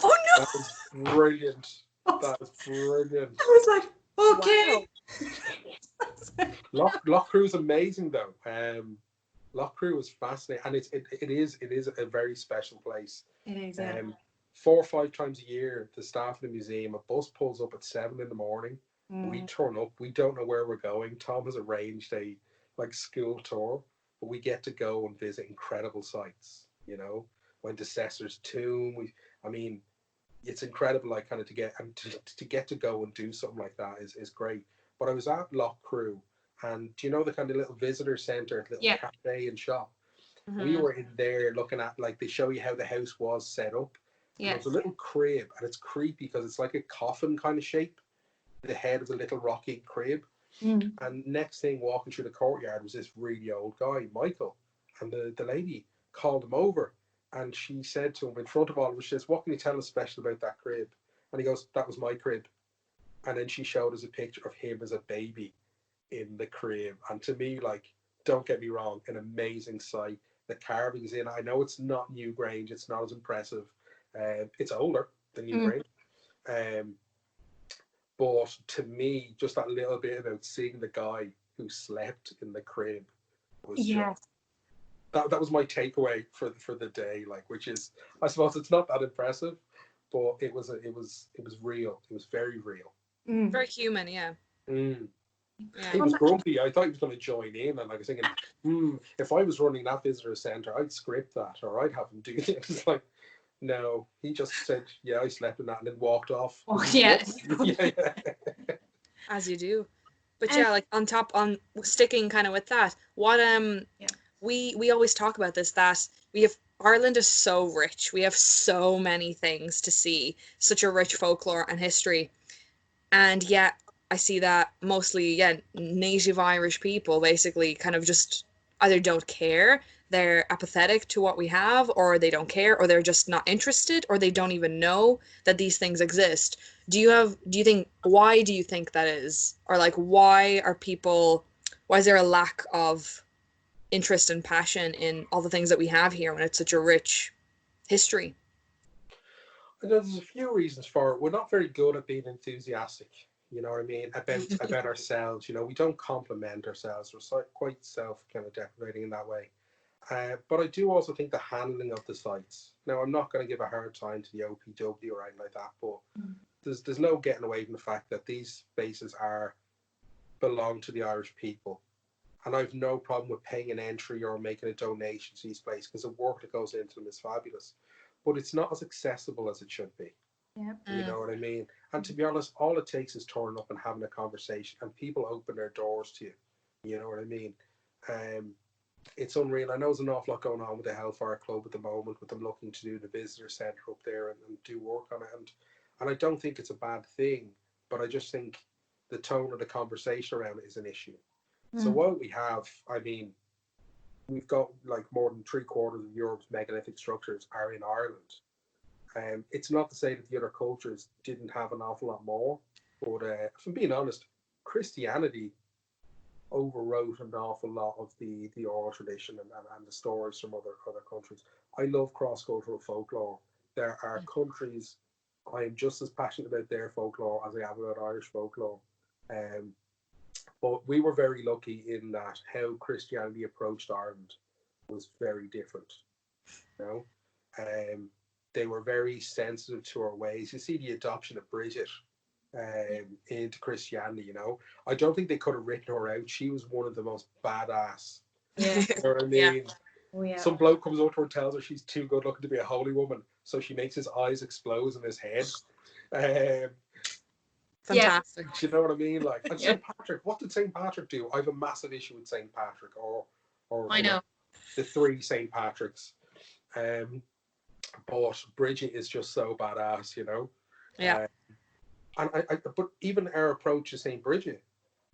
Oh no! That is brilliant. That is brilliant. I was like, okay. Wow. Lochcrew is amazing though. Lochcrew is fascinating, and it is a very special place. It is, yeah. 4 or 5 times a year, the staff of the museum, a bus pulls up at 7 in the morning. We turn up. We don't know where we're going. Tom has arranged a school tour, but we get to go and visit incredible sites. You know, went to Cesar's tomb. I mean, it's incredible. Like kind of to get to go and do something like that is great. But I was at Lochcrew, and do you know the kind of little visitor centre, little cafe and shop? Mm-hmm. We were in there looking at, like, they show you how the house was set up. Yeah. There's a little crib, and it's creepy because it's like a coffin kind of shape, the head of the little rocky crib. And next thing, walking through the courtyard was this really old guy, Michael, and the lady called him over, and she said to him in front of all of us, she says, what can you tell us special about that crib? And he goes, that was my crib. And then she showed us a picture of him as a baby in the crib. And to me, like, don't get me wrong, an amazing sight. The carvings in, I know it's not Newgrange, it's not as impressive. It's older than Newgrange. But to me, just that little bit about seeing the guy who slept in the crib was just, that was my takeaway for the day. Like, which is, I suppose it's not that impressive, but it was real. It was very real. Very human, yeah. Yeah. He was grumpy. I thought he was going to join in, and I was thinking, if I was running that visitor centre, I'd script that, or I'd have him do it. It's like, no, he just said, yeah, I slept in that, and then walked off. Oh, yeah. As you do. But yeah, like on sticking kind of with that, what we always talk about this, that Ireland is so rich. We have so many things to see, such a rich folklore and history. And yet I see that mostly, native Irish people basically kind of just either don't care, they're apathetic to what we have, or they don't care, or they're just not interested, or they don't even know that these things exist. Why do you think that is? Or like, why is there a lack of interest and passion in all the things that we have here when it's such a rich history? There's a few reasons for it. We're not very good at being enthusiastic, you know what I mean, about ourselves. You know, we don't compliment ourselves. We're quite self kind of decorating in that way. But I do also think the handling of the sites. Now, I'm not going to give a hard time to the OPW or anything like that, but there's no getting away from the fact that these spaces belong to the Irish people. And I've no problem with paying an entry or making a donation to these places, because the work that goes into them is fabulous. But it's not as accessible as it should be. Yeah. You know what I mean? And to be honest, all it takes is turning up and having a conversation, and people open their doors to you. You know what I mean? It's unreal. I know there's an awful lot going on with the Hellfire Club at the moment, with them looking to do the visitor centre up there and do work on it. And I don't think it's a bad thing, but I just think the tone of the conversation around it is an issue. So what we have, I mean, we've got like more than 3/4 of Europe's megalithic structures are in Ireland. It's not to say that the other cultures didn't have an awful lot more, but if I'm being honest, Christianity overwrote an awful lot of the oral tradition and the stories from other countries. I love cross-cultural folklore. There are countries I am just as passionate about their folklore as I am about Irish folklore. But we were very lucky in that how Christianity approached Ireland was very different. You know, they were very sensitive to our ways. You see the adoption of Bridget into Christianity. You know, I don't think they could have written her out. She was one of the most badass. Yeah. You know what I mean? Yeah. Oh, yeah. Some bloke comes up to her and tells her she's too good looking to be a holy woman, so she makes his eyes explode in his head. Fantastic. You know what I mean? Like, and Yeah. St. Patrick, what did St. Patrick do? I have a massive issue with St. Patrick, or I know. the 3 St. Patricks. But Bridget is just so badass, you know. Yeah. And but even our approach to St. Bridget,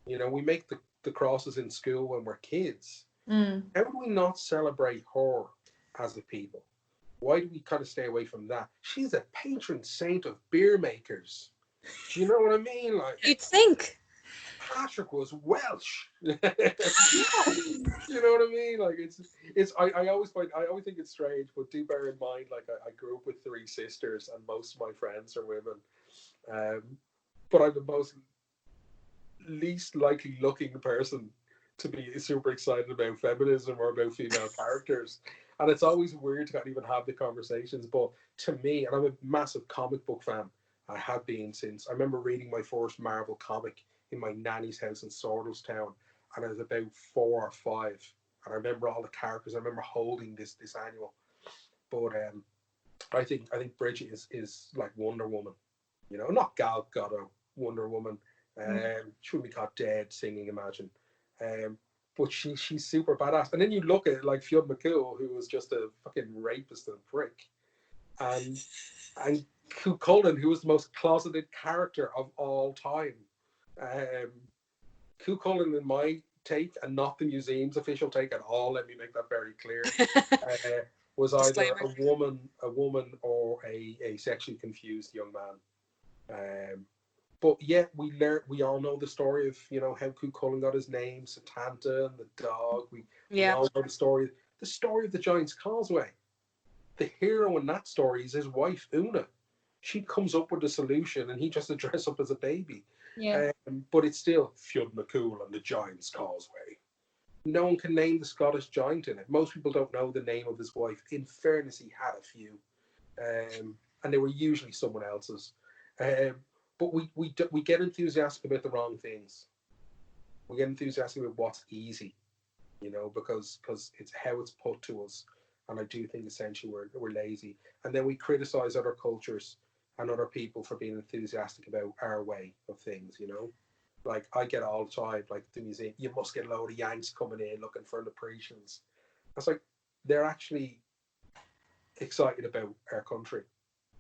you know, we make the crosses in school when we're kids. How do we not celebrate her as a people? Why do we kind of stay away from that? She's a patron saint of beer makers. Do you know what I mean? Like, You'd think. Patrick was Welsh. You know what I mean? Like, I always think it's strange, but do bear in mind, like, I grew up with 3 sisters, and most of my friends are women. But I'm the most least likely looking person to be super excited about feminism or about female characters. And it's always weird to not even have the conversations. But to me, and I'm a massive comic book fan, I have been since I remember reading my first Marvel comic in my nanny's house in Sordlestown, and I was about 4 or 5. And I remember all the characters. I remember holding this annual. But I think Bridget is like Wonder Woman. You know, not Gal Gadot, Wonder Woman. She wouldn't be caught dead singing, imagine. But she's super badass. And then you look at like Fionn McCool, who was just a fucking rapist and prick, and Cú Chulainn, who was the most closeted character of all time. Cú Chulainn, in my take, and not the museum's official take at all, let me make that very clear, was either a woman or a sexually confused young man. But yeah, we all know the story of, you know, how Cú Chulainn got his name, Satanta and the dog. We all know the story of the Giant's Causeway. The hero in that story is his wife, Una. She comes up with a solution, and he just to dress up as a baby. Yeah. But it's still Fionn McCool and the Giant's Causeway. No one can name the Scottish giant in it. Most people don't know the name of his wife. In fairness, he had a few, and they were usually someone else's. But we get enthusiastic about the wrong things. We get enthusiastic about what's easy, you know, because it's how it's put to us. And I do think essentially we're lazy. And then we criticize other cultures and other people for being enthusiastic about our way of things, you know. Like, I get all the time, like, the museum, you must get a load of Yanks coming in looking for Leprechauns. It's like, they're actually excited about our country.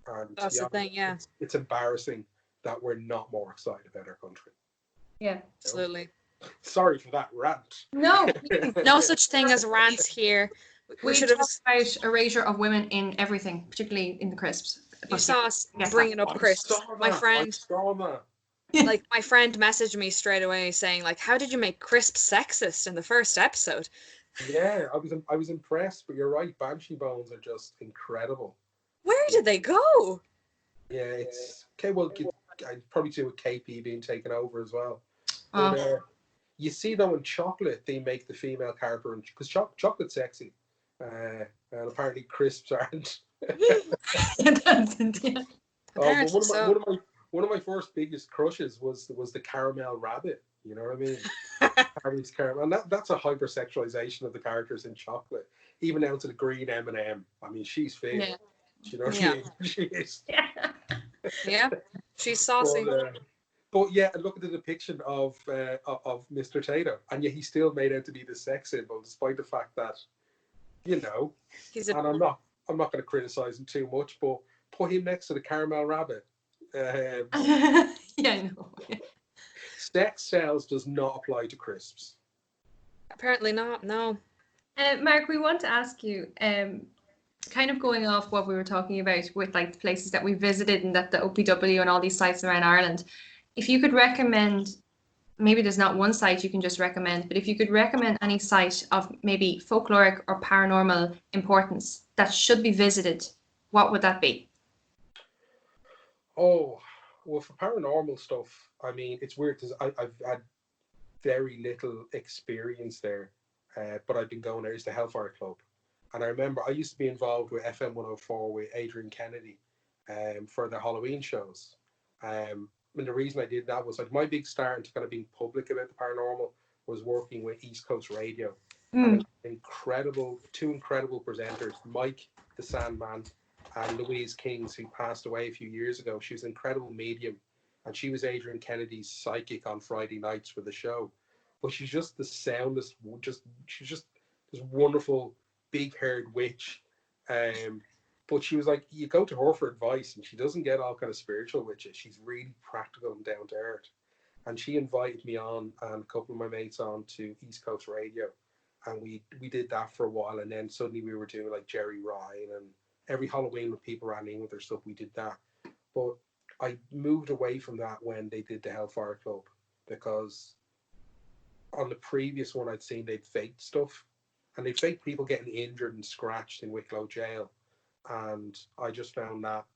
And That's the thing, yeah. It's embarrassing that we're not more excited about our country. Yeah. Absolutely. Sorry for that rant. No. No such thing as rants here. We should have talked about erasure of women in everything, particularly in the crisps. You saw us Yes, bringing up crisps. My friend messaged me straight away saying, like, how did you make crisps sexist in the first episode? Yeah, I was impressed, but you're right. Banshee bones are just incredible. Where did they go? Yeah, it's okay. Well, I'd probably do with KP being taken over as well. But you see, though, in chocolate, they make the female character, because chocolate's sexy. And apparently crisps aren't. It doesn't, yeah. Oh, but Apparently so. one of my first biggest crushes was the caramel rabbit. You know what I mean? Harry's caramel, and that's a hypersexualization of the characters in chocolate, even down to the green M&M. I mean, she's fit. Yeah. You know what I Yeah. mean? She is. Yeah. Yeah. She's But, saucy. but yeah, look at the depiction of Mr. Tato, and yet he's still made out to be the sex symbol, despite the fact that, you know, He's a and I'm not going to criticize him too much, but put him next to the caramel rabbit. Yeah, I know. Sex cells does not apply to crisps. apparently not. No. Mark, we want to ask you, kind of going off what we were talking about with like the places that we visited and that the OPW and all these sites around Ireland, if you could recommend, maybe there's not one site you can just recommend, but if you could recommend any site of maybe folkloric or paranormal importance that should be visited, what would that be? Oh, well, for paranormal stuff, I mean, it's weird because I've had very little experience there, but I've been going there. It's the Hellfire Club. And I remember I used to be involved with FM 104 with Adrian Kennedy for the Halloween shows. And the reason I did that was like my big start into kind of being public about the paranormal was working with East Coast Radio. And Mm. two incredible presenters, Mike the Sandman and Louise Kings, who passed away a few years ago. She was an incredible medium, and she was Adrian Kennedy's psychic on Friday nights for the show. But she's just the soundest, she's just this wonderful big-haired witch. But she was like, you go to her for advice, and she doesn't get all kind of spiritual with you. She's really practical and down to earth. And she invited me on and a couple of my mates on to East Coast Radio, and we did that for a while. And then suddenly we were doing like Jerry Ryan, and every Halloween when people ran in with their stuff, we did that. But I moved away from that when they did the Hellfire Club, because on the previous one I'd seen they'd faked stuff, and they'd faked people getting injured and scratched in Wicklow jail, and I just found that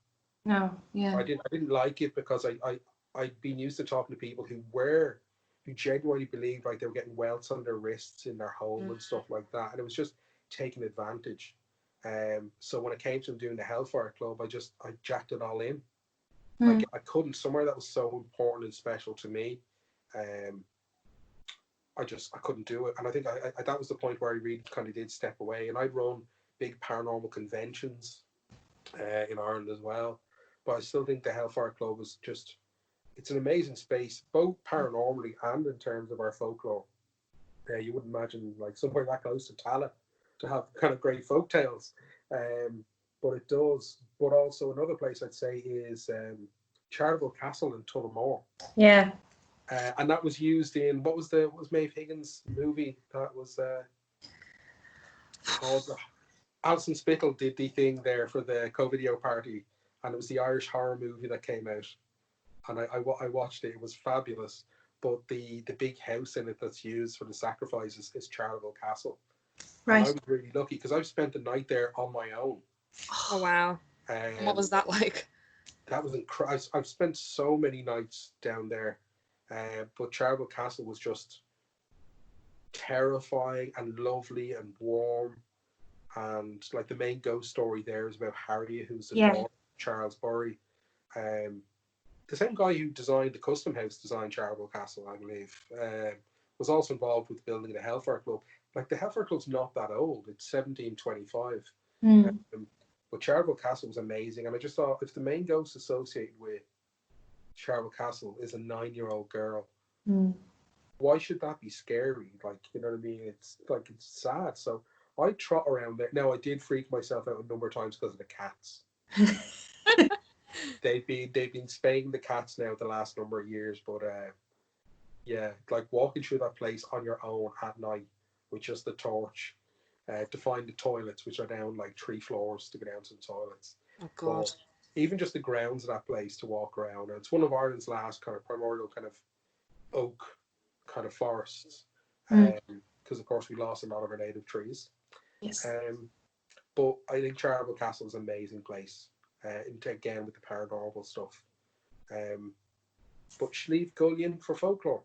No, yeah. I didn't like it, because I'd been used to talking to people who genuinely believed like they were getting welts on their wrists in their home and stuff like that, and it was just taking advantage. So when it came to doing the Hellfire Club, I jacked it all in. Mm. I couldn't, somewhere that was so important and special to me. Um, I couldn't do it, and I think that was the point where I really kind of did step away. And I'd run big paranormal conventions in Ireland as well, but I still think the Hellfire Club was just, it's an amazing space, both paranormally and in terms of our folklore. You wouldn't imagine like somewhere that close to Tala to have kind of great folk tales, but it does. But also another place I'd say is Charleville Castle in Tullamore. Yeah. And that was used in what was Maeve Higgins' movie that was called. Alison Spittle did the thing there for the co-video party, and it was the Irish horror movie that came out, and I watched it. It was fabulous. But the big house in it that's used for the sacrifices is Charleville Castle. And I Right. was really lucky because I've spent the night there on my own. Oh wow. And what was that like? That was incredible. I've spent so many nights down there, but Charleville Castle was just terrifying and lovely and warm. And like the main ghost story there is about Harriet, who's the daughter of Charles Burry. The same guy who designed the Custom House designed Charleville Castle, I believe. Was also involved with building the Hellfire Club. Like the Hellfire Club's not that old; it's 1725. Mm. But Charleville Castle was amazing, and I just thought if the main ghost associated with Charleville Castle is a 9-year-old girl, why should that be scary? Like, you know what I mean? It's like, it's sad. So I trot around there. Now I did freak myself out a number of times because of the cats. They've been spaying the cats now the last number of years, but yeah, like walking through that place on your own at night with just the torch to find the toilets, which are down like 3 floors to go down to the toilets. Oh god. But even just the grounds of that place to walk around. And it's one of Ireland's last kind of primordial kind of oak kind of forests, because of course we lost a lot of our native trees. Yes. But I think Charleville Castle is an amazing place, again with the paranormal stuff. But Slieve Gullion for folklore.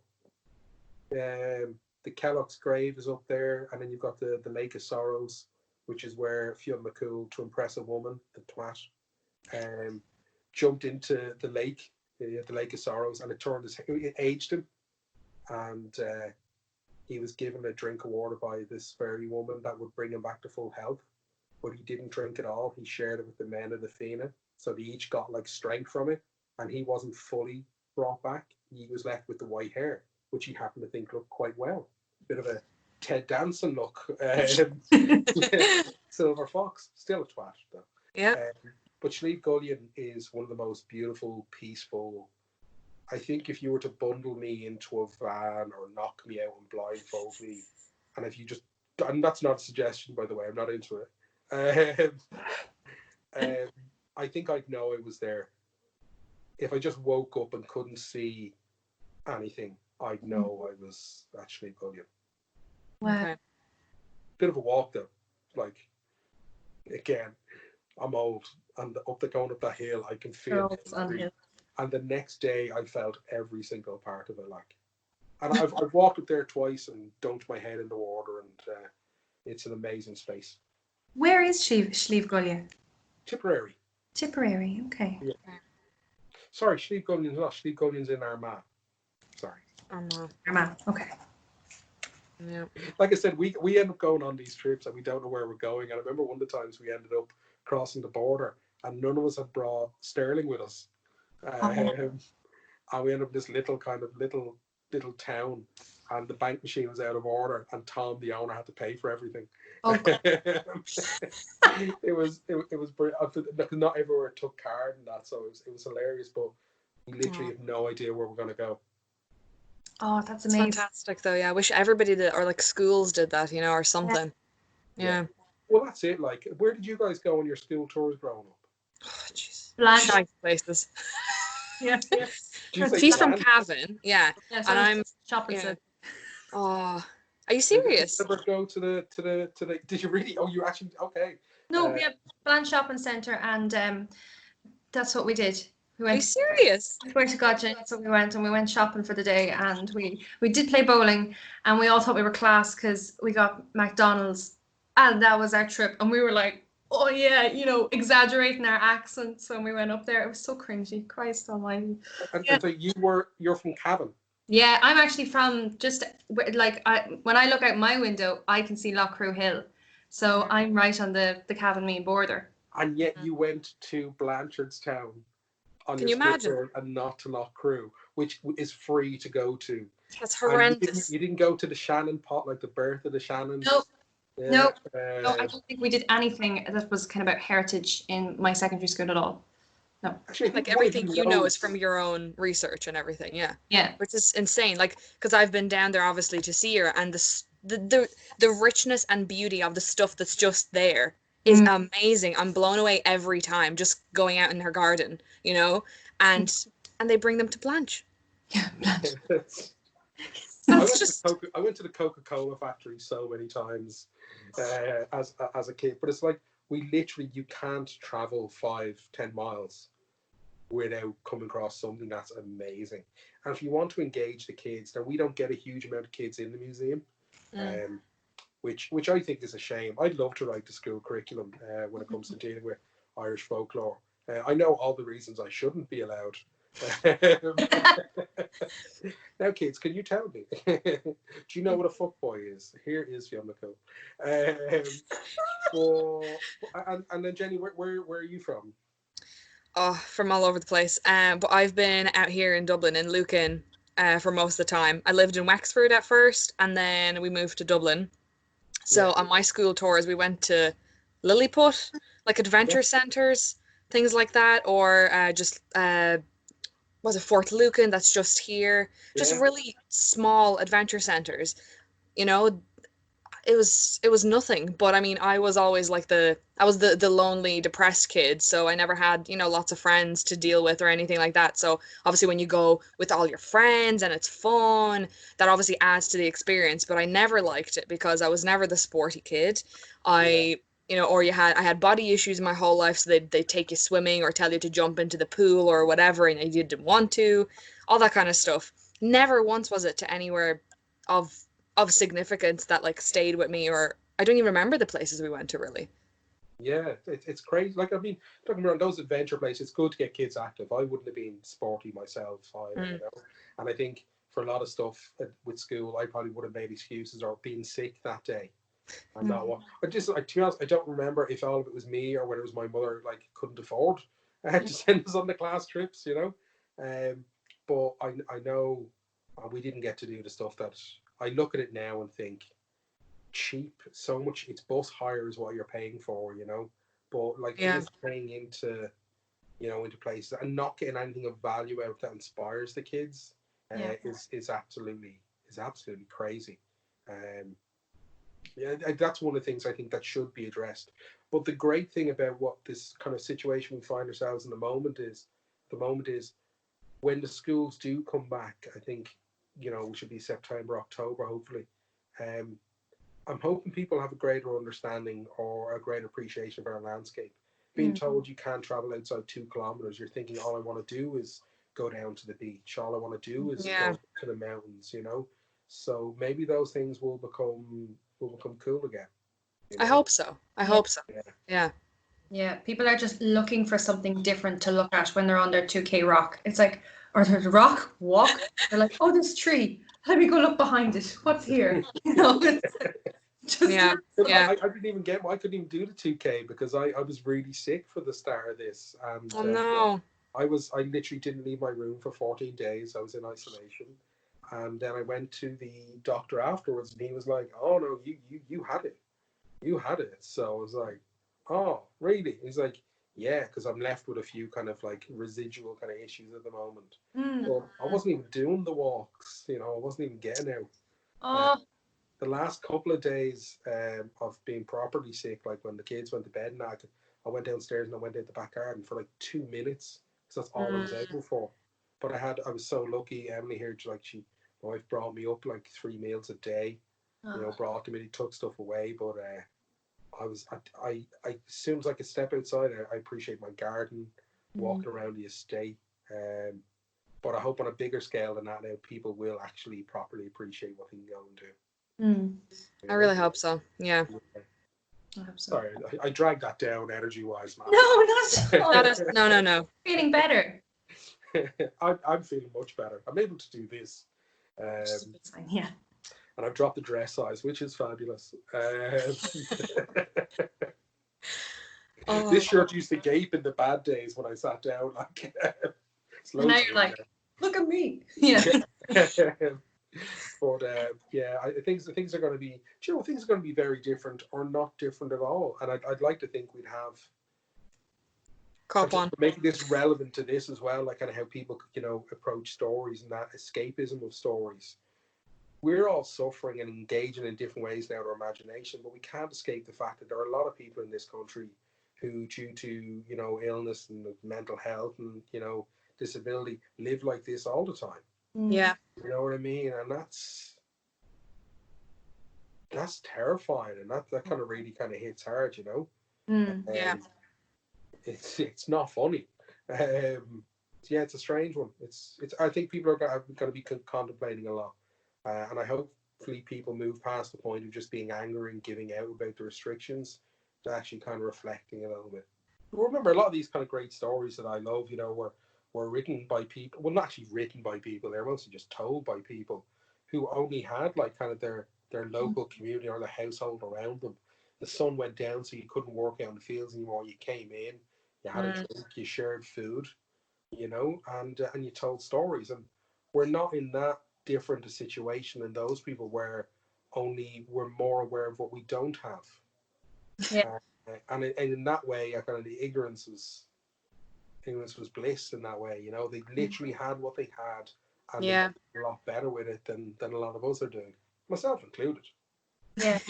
The Kellogg's grave is up there, and then you've got the Lake of Sorrows which is where Fionn McCool, to impress a woman, the twat, jumped into the lake of sorrows, and it aged him, and he was given a drink of water by this fairy woman that would bring him back to full health, but he didn't drink it all. He shared it with the men of the Fianna, so they each got like strength from it, and he wasn't fully brought back. He was left with the white hair, which he happened to think looked quite well. Bit of a Ted Danson look. Silver Fox, still a twat though. Yeah. But Slieve Gullion is one of the most beautiful, peaceful. I think if you were to bundle me into a van or knock me out and blindfold me, and if you just, and that's not a suggestion, by the way, I'm not into it. I think I'd know it was there. If I just woke up and couldn't see anything, I'd know I was actually Gullion. Wow. Okay. Bit of a walk though. Like, again, I'm old, and going up that hill, I can feel it. And the next day, I felt every single part of it. Like, and I've walked up there twice and dunked my head in the water, and it's an amazing space. Where is Slieve Gullion? Tipperary. Tipperary, okay. Yeah. Sorry, Slieve Gullion's not. Slieve Gullion's in Armagh. Sorry. Armagh, okay. Yeah. Like I said, we end up going on these trips and we don't know where we're going. And I remember one of the times we ended up crossing the border and none of us had brought sterling with us. And we ended up in this little town, and the bank machine was out of order, and Tom, the owner, had to pay for everything. Oh, it was brilliant. Not everywhere took card and that, so it was hilarious. But we literally have no idea where we're gonna go. Oh, that's It's amazing. fantastic though. Yeah, I wish everybody did, or like schools did that, you know, or something. Yeah. Well, that's it. Like, where did you guys go on your school tours growing up? Oh, jeez. Blanche. Shy places. Yeah. He's from Cavan, yeah. So And I'm shopping. yeah. Oh, are you serious? Did you ever go to the? Did you really? Oh, you actually? Okay. No, we have Blanche Shopping Centre, and that's what we did. We Are you went. serious? I swear to God, Jane, so we went shopping for the day, and we did play bowling, and we all thought we were class because we got McDonald's, and that was our trip, and we were like, oh yeah, you know, exaggerating our accents when we went up there. It was so cringy, Christ almighty. And so you're from Cavan. Yeah, I'm actually from just like when I look out my window, I can see Lough Crew Hill, so I'm right on the Cavan-Meath border. And yet you went to Blanchardstown on Can your you imagine? trip and not to Lough Crew, which is free to go to. That's And horrendous. you didn't go to the Shannon pot, like the birth of the Shannons. Nope. Yeah, Nope. No, I don't think we did anything that was kind of about heritage in my secondary school at all. No. Actually, I think Like one everything of you know is knows- from your own research and everything, yeah. Yeah. Which is insane. Like, because I've been down there obviously to see her, and the richness and beauty of the stuff that's just there is amazing. I'm blown away every time just going out in her garden, you know, and they bring them to Blanche. Yeah, Blanche. I went to the Coca-Cola factory so many times as a kid, but it's like you can't travel 5-10 miles without coming across something that's amazing. And if you want to engage the kids, now we don't get a huge amount of kids in the museum, which I think is a shame. I'd love to write the school curriculum when it comes to dealing with Irish folklore. I know all the reasons I shouldn't be allowed. Now, kids, can you tell me? Do you know what a fuckboy is? Here is Fionn McCool. And then Jenny, where are you from? Oh, from all over the place. But I've been out here in Dublin, in Lucan, for most of the time. I lived in Wexford at first, and then we moved to Dublin. So on my school tours, we went to Lilliput, like adventure centres, things like that, or just was it Fort Lucan? That's just here. Just really small adventure centres. You know, it was nothing. But I mean, I was always like the lonely, depressed kid. So I never had, you know, lots of friends to deal with or anything like that. So obviously when you go with all your friends and it's fun, that obviously adds to the experience. But I never liked it because I was never the sporty kid. You know, or I had body issues my whole life, so they take you swimming or tell you to jump into the pool or whatever, and you didn't want to, all that kind of stuff. Never once was it to anywhere of significance that like stayed with me or I don't even remember the places we went to really. Yeah, it's crazy. Like, I mean, talking about those adventure places, it's good to get kids active. I wouldn't have been sporty myself either, you know. And I think for a lot of stuff with school, I probably would have made excuses or been sick that day. And not what to be honest, I don't remember if all of it was me or whether it was my mother like couldn't afford to send us on the class trips, you know. But I know we didn't get to do the stuff that I look at it now and think cheap. So much, it's bus hire is what you're paying for, you know. But like just paying into, you know, into places and not getting anything of value out that inspires the kids is absolutely crazy. Yeah, that's one of the things I think that should be addressed. But the great thing about what this kind of situation we find ourselves in the moment is when the schools do come back, I think, you know, it should be September, October, hopefully. I'm hoping people have a greater understanding or a greater appreciation of our landscape. Being told you can't travel outside 2 kilometers, you're thinking all I want to do is go down to the beach. All I want to do is go to the mountains, you know. So maybe those things will become cool again. You know? I hope so. I hope so. Yeah. Yeah, people are just looking for something different to look at when they're on their 2K rock. It's like, or there's a rock, walk. They're like, oh, this tree. Let me go look behind it. What's here? You know, it's just I didn't even I couldn't even do the 2K because I was really sick for the start of this. And oh no. I literally didn't leave my room for 14 days. I was in isolation. And then I went to the doctor afterwards and he was like, oh no, you had it. You had it. So I was like, oh, really? He's like, yeah, because I'm left with a few kind of like residual kind of issues at the moment. Well, I wasn't even doing the walks, you know, I wasn't even getting out. The last couple of days of being properly sick, like when the kids went to bed and I went downstairs and I went out the back garden for like 2 minutes because that's all I was able for. But I was so lucky. Emily here, my wife brought me up like 3 meals a day. You know, brought them in, he took stuff away, but I as soon as I could step outside, I appreciate my garden, walking around the estate. But I hope on a bigger scale than that now, people will actually properly appreciate what they can go and do. I really hope so. Yeah. Sorry, I dragged that down energy-wise, man. No, No. Feeling better. I'm feeling much better. I'm able to do this. Yeah. And I've dropped the dress size, which is fabulous. This shirt used to gape in the bad days when I sat down. Like, and now you're like, look at me. Yeah. But yeah, I think things are going to be, things are going to be very different or not different at all. And I'd like to think we'd have making this relevant to this as well, like kind of how people, you know, approach stories and that escapism of stories. We're all suffering and engaging in different ways now to our imagination, but we can't escape the fact that there are a lot of people in this country who, due to, you know, illness and mental health and, you know, disability, live like this all the time. Yeah. You know what I mean? And that's terrifying, and that kind of really kind of hits hard, you know. Yeah. It's not funny. Yeah, it's a strange one. It's I think people are going to be contemplating a lot. And I hopefully people move past the point of just being angry and giving out about the restrictions to actually kind of reflecting a little bit. But remember, a lot of these kind of great stories that I love, you know, were written by people, well, not actually written by people, they're mostly just told by people who only had like kind of their local community or the household around them. The sun went down, so you couldn't work out in the fields anymore. You came in, you had a drink, you shared food, you know, and you told stories. And we're not in that different a situation than those people where only we're more aware of what we don't have. Yeah. And in that way, kind of the ignorance was bliss in that way. You know, they literally had what they had, and they did a lot better with it than a lot of us are doing, myself included. Yeah.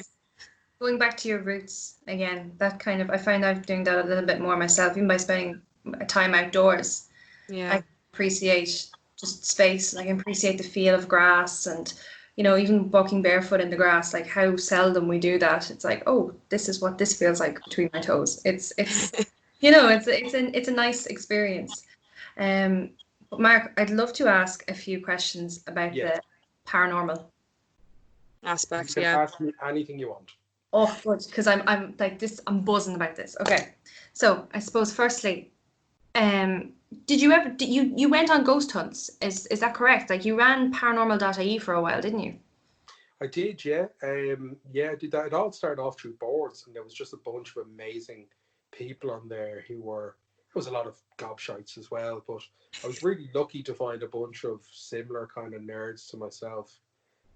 Going back to your roots again, that kind of, I find I'm doing that a little bit more myself, even by spending time outdoors. Yeah. I appreciate just space. I can appreciate the feel of grass, and, you know, even walking barefoot in the grass, like how seldom we do that. It's like, oh, this is what this feels like between my toes. It's you know, it's a nice experience. But Mark, I'd love to ask a few questions about the paranormal aspect. You can ask me anything you want. Oh, good, because I'm like this. I'm buzzing about this. Okay, so I suppose firstly, did you went on ghost hunts? Is that correct? Like you ran paranormal.ie for a while, didn't you? I did, yeah. Yeah, I did that. It all started off through boards, and there was just a bunch of amazing people on there who were. There was a lot of gobshites as well, but I was really lucky to find a bunch of similar kind of nerds to myself,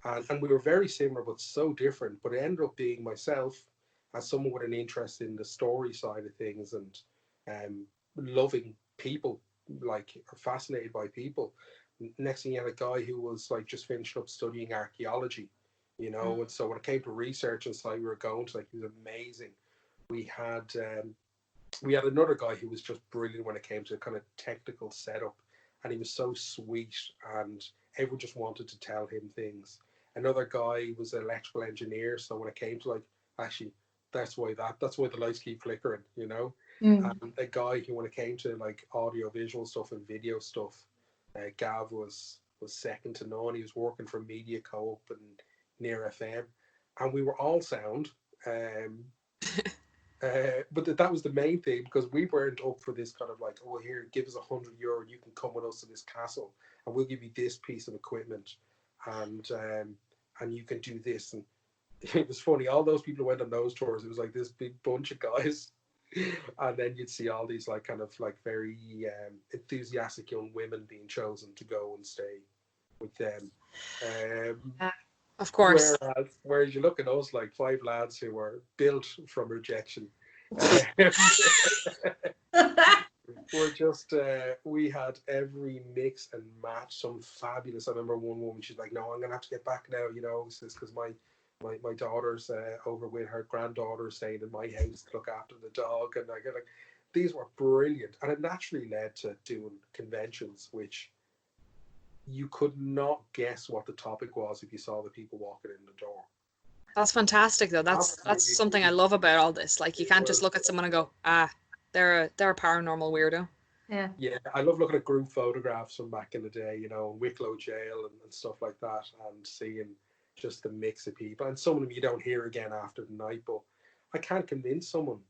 and we were very similar but so different. But it ended up being myself as someone with an interest in the story side of things and loving people, like fascinated by people. Next thing you had a guy who was like just finishing up studying archaeology, you know. And so when it came to research and site we were going to, like, he was amazing. We had we had another guy who was just brilliant when it came to kind of technical setup, and he was so sweet, and everyone just wanted to tell him things. Another guy was an electrical engineer, so when it came to like, actually, that's why the lights keep flickering, you know. And a guy who, when it came to like audio visual stuff and video stuff, Gav was second to none. He was working for Media Co-op and Near FM, and we were all sound. But that was the main thing, because we weren't up for this kind of like, oh, here, give us €100 and you can come with us to this castle, and we'll give you this piece of equipment, and you can do this. And it was funny. All those people who went on those tours, it was like this big bunch of guys, and then you'd see all these like kind of like very enthusiastic young women being chosen to go and stay with them. Of course. Whereas you look at us, like five lads who were built from rejection. We're just we had every mix and match, some fabulous. I remember one woman, she's like, no, I'm gonna have to get back now, you know, because my daughter's over with her granddaughter staying in my house to look after the dog. And I get like, these were brilliant, and it naturally led to doing conventions, which you could not guess what the topic was if you saw the people walking in the door. That's fantastic, though. That's something I love about all this. Like, you can't just look at someone and go, they're a paranormal weirdo. Yeah. Yeah, I love looking at group photographs from back in the day, you know, Wicklow jail and stuff like that, and seeing just the mix of people. And some of them you don't hear again after the night, but I can't convince someone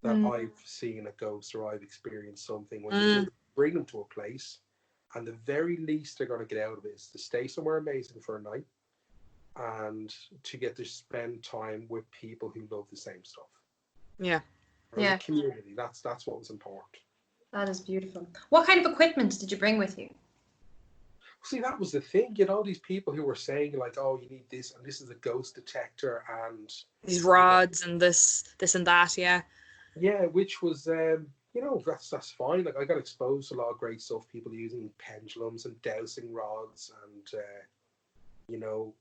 that I've seen a ghost or I've experienced something when you bring them to a place, and the very least they're going to get out of it is to stay somewhere amazing for a night and to get to spend time with people who love the same stuff. Yeah. Yeah. Community. That's what was important. That is beautiful. What kind of equipment did you bring with you? See, that was the thing. You know, these people who were saying like, "Oh, you need this, and this is a ghost detector, and these rods, and this and that." Yeah. Yeah, which was you know, that's fine. Like, I got exposed to a lot of great stuff. People using pendulums and dowsing rods, and you know,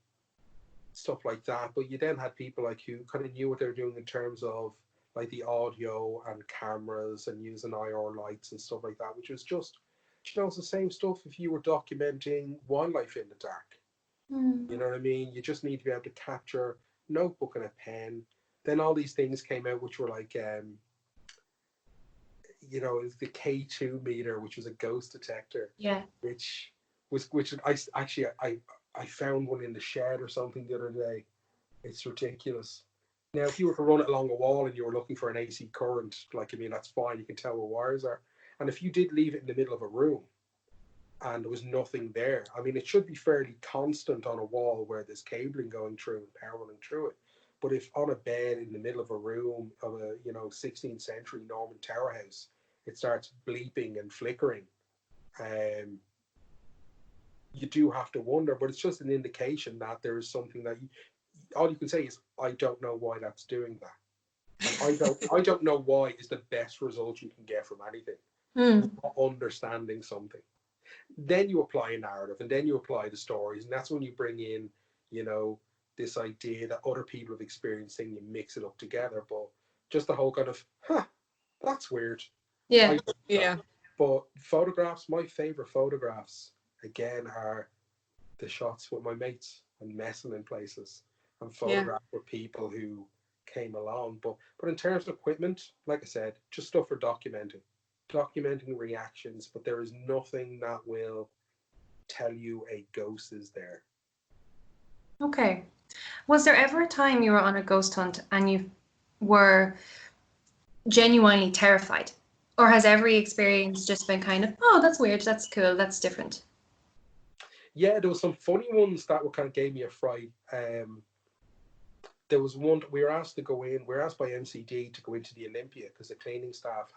stuff like that. But you then had people like who kind of knew what they were doing in terms of like the audio and cameras and using IR lights and stuff like that, which was just, you know, it's the same stuff if you were documenting wildlife in the dark. You know what I mean? You just need to be able to capture notebook and a pen. Then all these things came out, which were like, you know, is the K2 meter, which was a ghost detector. Yeah. Which I found one in the shed or something the other day. It's ridiculous. Now, if you were to run it along a wall and you were looking for an AC current, like, I mean, that's fine. You can tell where wires are. And if you did leave it in the middle of a room and there was nothing there, I mean, it should be fairly constant on a wall where there's cabling going through and power running through it. But if on a bed in the middle of a room of a, you know, 16th century Norman tower house, it starts bleeping and flickering, you do have to wonder. But it's just an indication that there is something that all you can say is, I don't know why that's doing that. And I don't know why is the best result you can get from anything. Understanding something. Then you apply a narrative, and then you apply the stories, and that's when you bring in, you know, this idea that other people have experienced thing, you mix it up together. But just the whole kind of, that's weird. Yeah. Yeah. But photographs, my favorite photographs, again, are the shots with my mates and messing in places, and photographs with people who came along. But in terms of equipment, like I said, just stuff for documenting reactions. But there is nothing that will tell you a ghost is there. Okay. Was there ever a time you were on a ghost hunt and you were genuinely terrified? Or has every experience just been kind of, oh, that's weird, that's cool, that's different? Yeah, there was some funny ones that were kind of gave me a fright. There was one we were asked to go in. We were asked by MCD to go into the Olympia because the cleaning staff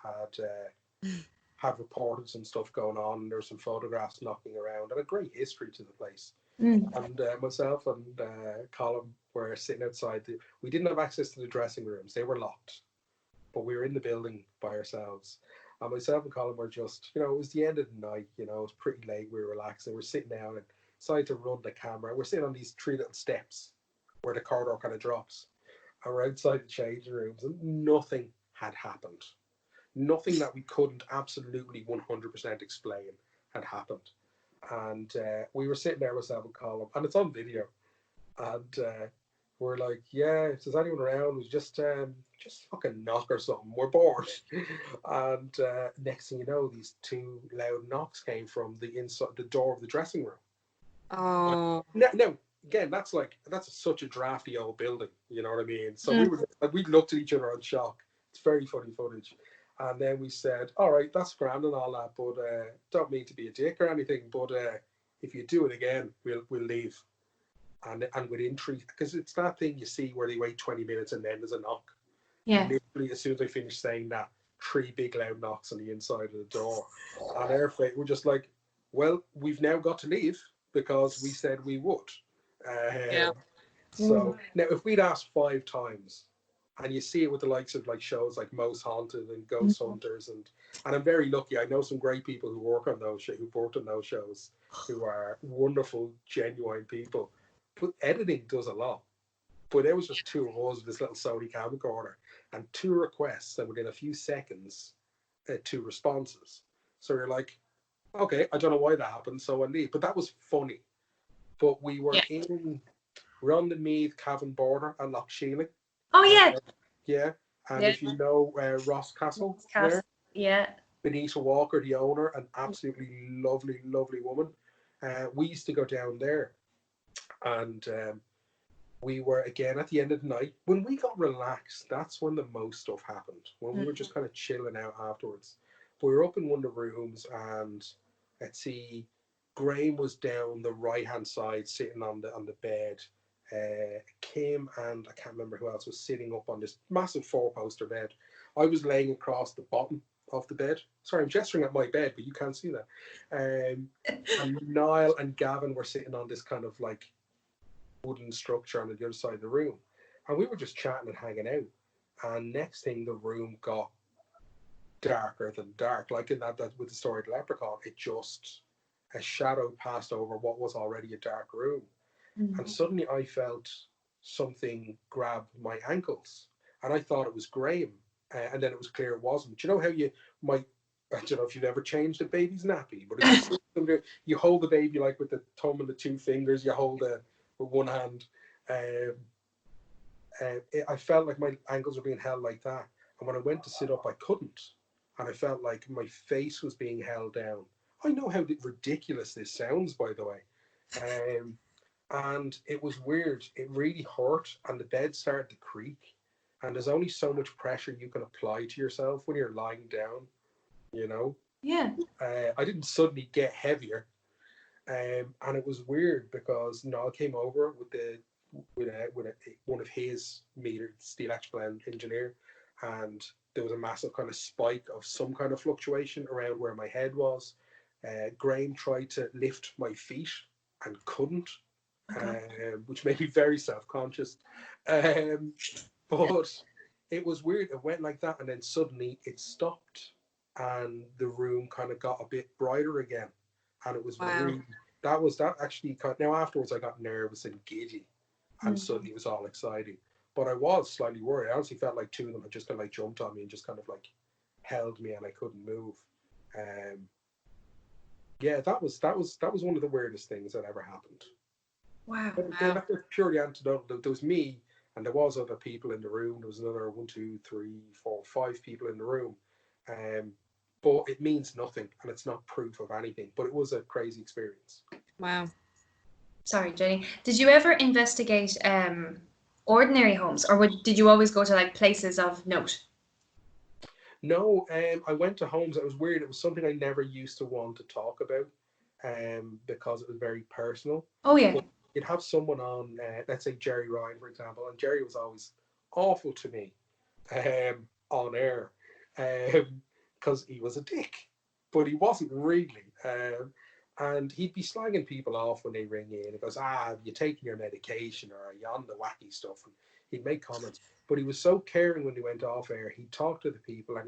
had reported some stuff going on. And there were some photographs knocking around and a great history to the place. Mm. And myself and Colin were sitting outside. We didn't have access to the dressing rooms; they were locked. But we were in the building by ourselves. And myself and Colin were just, it was the end of the night. It was pretty late. We were relaxing. We're sitting down and decided to run the camera. We're sitting on these 3 little steps where the corridor kind of drops. And we're outside the changing rooms, and nothing had happened. Nothing that we couldn't absolutely 100% explain had happened. And we were sitting there, myself and Colin, and it's on video. And we're like, yeah, if there's anyone around, we just fucking knock or something. We're bored. And next thing you know, these 2 loud knocks came from the inside, the door of the dressing room. Oh. No, again, that's such a drafty old building. You know what I mean? So we looked at each other in shock. It's very funny footage. And then we said, all right, that's grand and all that, but don't mean to be a dick or anything, but if you do it again, we'll leave. And within 3, because it's that thing you see where they wait 20 minutes and then there's a knock. Yeah. Literally, as soon as I finished saying that, 3 big loud knocks on the inside of the door. And our fate, we're just like, well, we've now got to leave because we said we would. Yeah. So now, if we'd asked 5 times, and you see it with the likes of like shows like Most Haunted and Ghost Hunters, and I'm very lucky. I know some great people who work on those who've worked on those shows, who are wonderful, genuine people. But editing does a lot. But there was just 2 of us with this little Sony camcorder and 2 requests, and within a few seconds, 2 responses. So you're like, okay, I don't know why that happened, so I leave. But that was funny. But we were we're on the Meath Cavan border at Loch Sheeling. Oh, yeah. Yeah. And if you know Ross Castle, there, Benita Walker, the owner, an absolutely lovely, lovely woman. We used to go down there, and we were again at the end of the night. When we got relaxed, that's when the most stuff happened. When we were just kind of chilling out afterwards. But we were up in one of the rooms, and let's see, Graham was down the right hand side, sitting on the bed. Kim and I can't remember who else was sitting up on this massive 4-poster bed. I was laying across the bottom of the bed. Sorry, I'm gesturing at my bed, but you can't see that. And Niall and Gavin were sitting on this kind of like wooden structure on the other side of the room, and we were just chatting and hanging out. And next thing, the room got darker than dark, like in that with the story of Leprechaun. It just, a shadow passed over what was already a dark room. And suddenly I felt something grab my ankles, and I thought it was Graham, and then it was clear it wasn't. Do you know how you might, I don't know if you've ever changed a baby's nappy, but if you hold the baby like with the thumb and the 2 fingers, you hold it with one hand. I felt like my ankles were being held like that, and when I went to sit up, I couldn't, and I felt like my face was being held down. I know how ridiculous this sounds, by the way. And it was weird. It really hurt, and the bed started to creak. And there's only so much pressure you can apply to yourself when you're lying down, Yeah. I didn't suddenly get heavier, and it was weird because Niall came over with one of his meter steel electrical engineer, and there was a massive kind of spike of some kind of fluctuation around where my head was. Graham tried to lift my feet and couldn't. Which made me very self-conscious. But it was weird. It went like that, and then suddenly it stopped, and the room kind of got a bit brighter again. And it was really, that actually, now afterwards I got nervous and giddy, and suddenly it was all exciting. But I was slightly worried. I honestly felt like 2 of them had just kind of like jumped on me and just kind of like held me, and I couldn't move. Yeah, that was one of the weirdest things that ever happened. Wow. But again, that was purely anecdotal. There was me, and there was other people in the room. There was another 1, 2, 3, 4, 5 people in the room. But it means nothing, and it's not proof of anything. But it was a crazy experience. Wow. Sorry, Jenny. Did you ever investigate ordinary homes, or did you always go to like places of note? No, I went to homes. It was weird. It was something I never used to want to talk about, because it was very personal. Oh yeah. But you'd have someone on, let's say Jerry Ryan, for example, and Jerry was always awful to me, on air, because he was a dick, but he wasn't really. And he'd be slagging people off when they ring in. He goes, you taking your medication, or are you on the wacky stuff? And he'd make comments. But he was so caring when he went off air. He'd talk to the people, and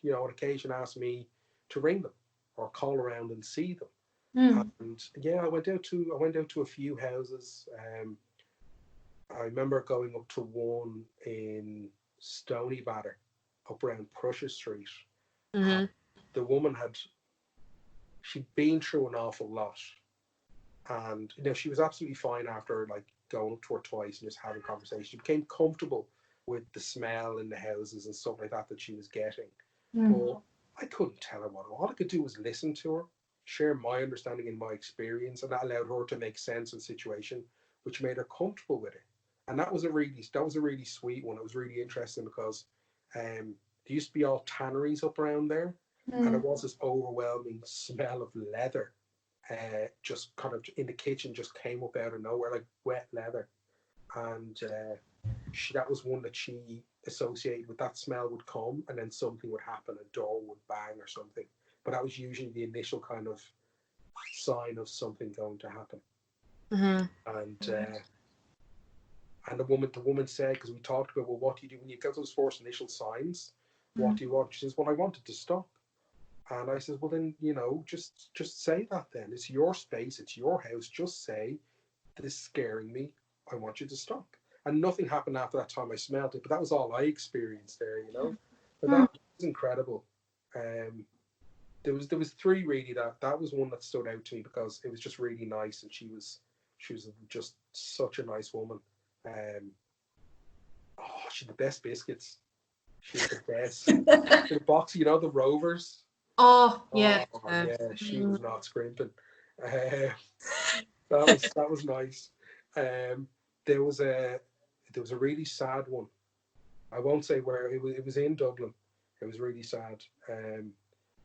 he'd on occasion ask me to ring them or call around and see them. And yeah, I went out to a few houses. I remember going up to one in Stony Batter, up around Prussia Street. Mm-hmm. The woman she'd been through an awful lot, and she was absolutely fine after like going up to her twice and just having conversations. She became comfortable with the smell in the houses and stuff like that she was getting. But I couldn't tell her what. All I could do was listen to her, share my understanding and my experience, and that allowed her to make sense of the situation, which made her comfortable with it. And that was a really sweet one. It was really interesting because there used to be all tanneries up around there, and there was this overwhelming smell of leather, just kind of in the kitchen, just came up out of nowhere like wet leather. And that was one that she associated with. That smell would come, and then something would happen, a door would bang or something. But that was usually the initial kind of sign of something going to happen. And the woman said, because we talked about, well, what do you do when you get those first initial signs? What do you want? She says, well, I wanted to stop. And I says, well, then, just say that then. It's your space, it's your house. Just say, this is scaring me. I want you to stop. And nothing happened after that time I smelled it, but that was all I experienced there, But that was incredible. There was three really that was one that stood out to me because it was just really nice, and she was just such a nice woman. She had the best biscuits. She had the best. The box, the Rovers. Oh yeah. Yeah, she was not scrimping. That was nice. There was a really sad one. I won't say where it was in Dublin. It was really sad,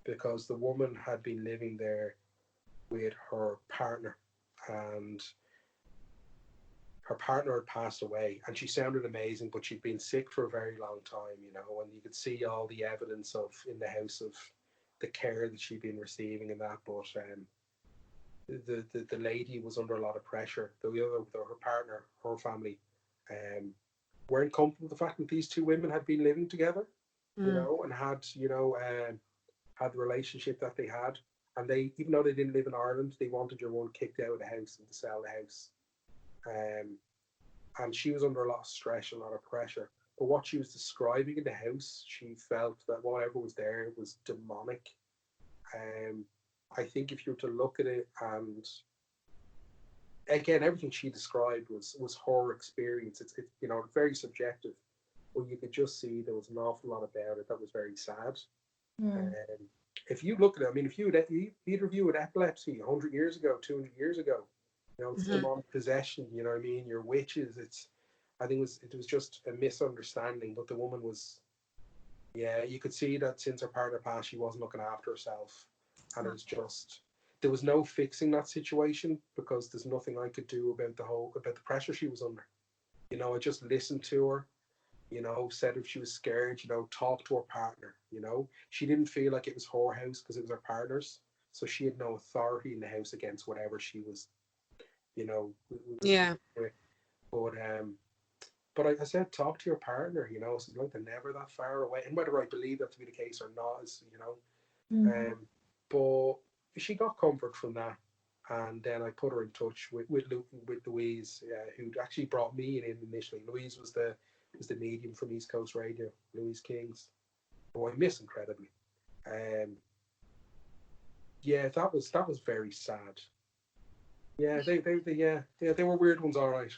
because the woman had been living there with her partner, and her partner had passed away, and she sounded amazing, but she'd been sick for a very long time, and you could see all the evidence in the house of the care that she'd been receiving and that. But the lady was under a lot of pressure. Her partner, her family, weren't comfortable with the fact that these two women had been living together, and had had the relationship that they had. And they, even though they didn't live in Ireland, they wanted your one kicked out of the house and to sell the house. And she was under a lot of stress, a lot of pressure. But what she was describing in the house, she felt that whatever was there was demonic. I think if you were to look at it, and again, everything she described was her experience. It's very subjective, but you could just see there was an awful lot about it that was very sad. If you look at it, I mean, if either of you had epilepsy 100 years ago, 200 years ago, it's demonic possession. You know what I mean? You're witches. I think it was just a misunderstanding. But the woman was, you could see that since her partner passed, she wasn't looking after herself, and it was just, there was no fixing that situation because there's nothing I could do about the pressure she was under. I just listened to her. Said if she was scared, talk to her partner. She didn't feel like it was her house because it was her partner's, so she had no authority in the house against whatever she was. Yeah. But I said, talk to your partner. So like they're never that far away, and whether I believe that to be the case or not is, but she got comfort from that, and then I put her in touch with Louise, who actually brought me in initially. Louise was the medium from East Coast Radio, Louise Kings, who I miss incredibly. That was very sad. Yeah, they were weird ones, all right.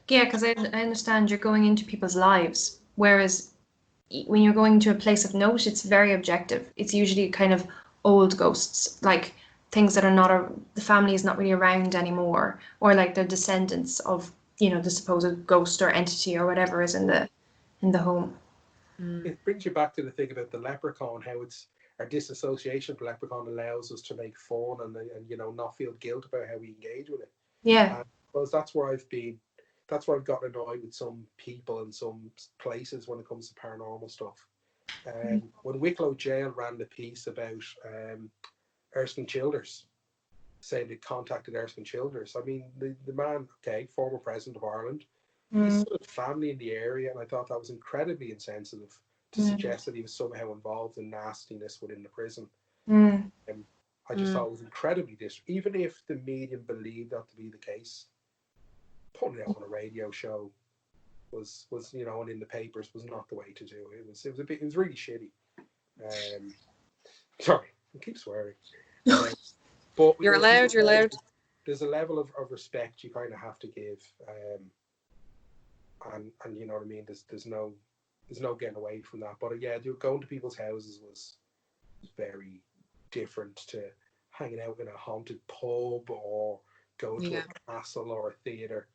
Yeah, because I understand you're going into people's lives, whereas when you're going to a place of note, it's very objective. It's usually kind of old ghosts, like things that are not the family is not really around anymore, or like they're descendants of, you know, the supposed ghost or entity or whatever is in the home. It brings you back to the thing about the leprechaun, how it's our disassociation from leprechaun allows us to make fun and you know, not feel guilt about how we engage with it. Yeah. And because that's where I've gotten annoyed with some people in some places when it comes to paranormal stuff. When Wicklow Jail ran the piece about Erskine Childers, saying they contacted Erskine Childers. I mean, the man, okay, former president of Ireland, he's sort of family in the area, and I thought that was incredibly insensitive to suggest that he was somehow involved in nastiness within the prison. I just thought it was incredibly even if the medium believed that to be the case, putting it on a radio show was you know, and in the papers was not the way to do it. It was really shitty. Sorry, I keep swearing. But You're allowed. There's a level of respect you kind of have to give, and you know what I mean. There's no getting away from that. But yeah, going to people's houses was very different to hanging out in a haunted pub or going to a castle or a theatre.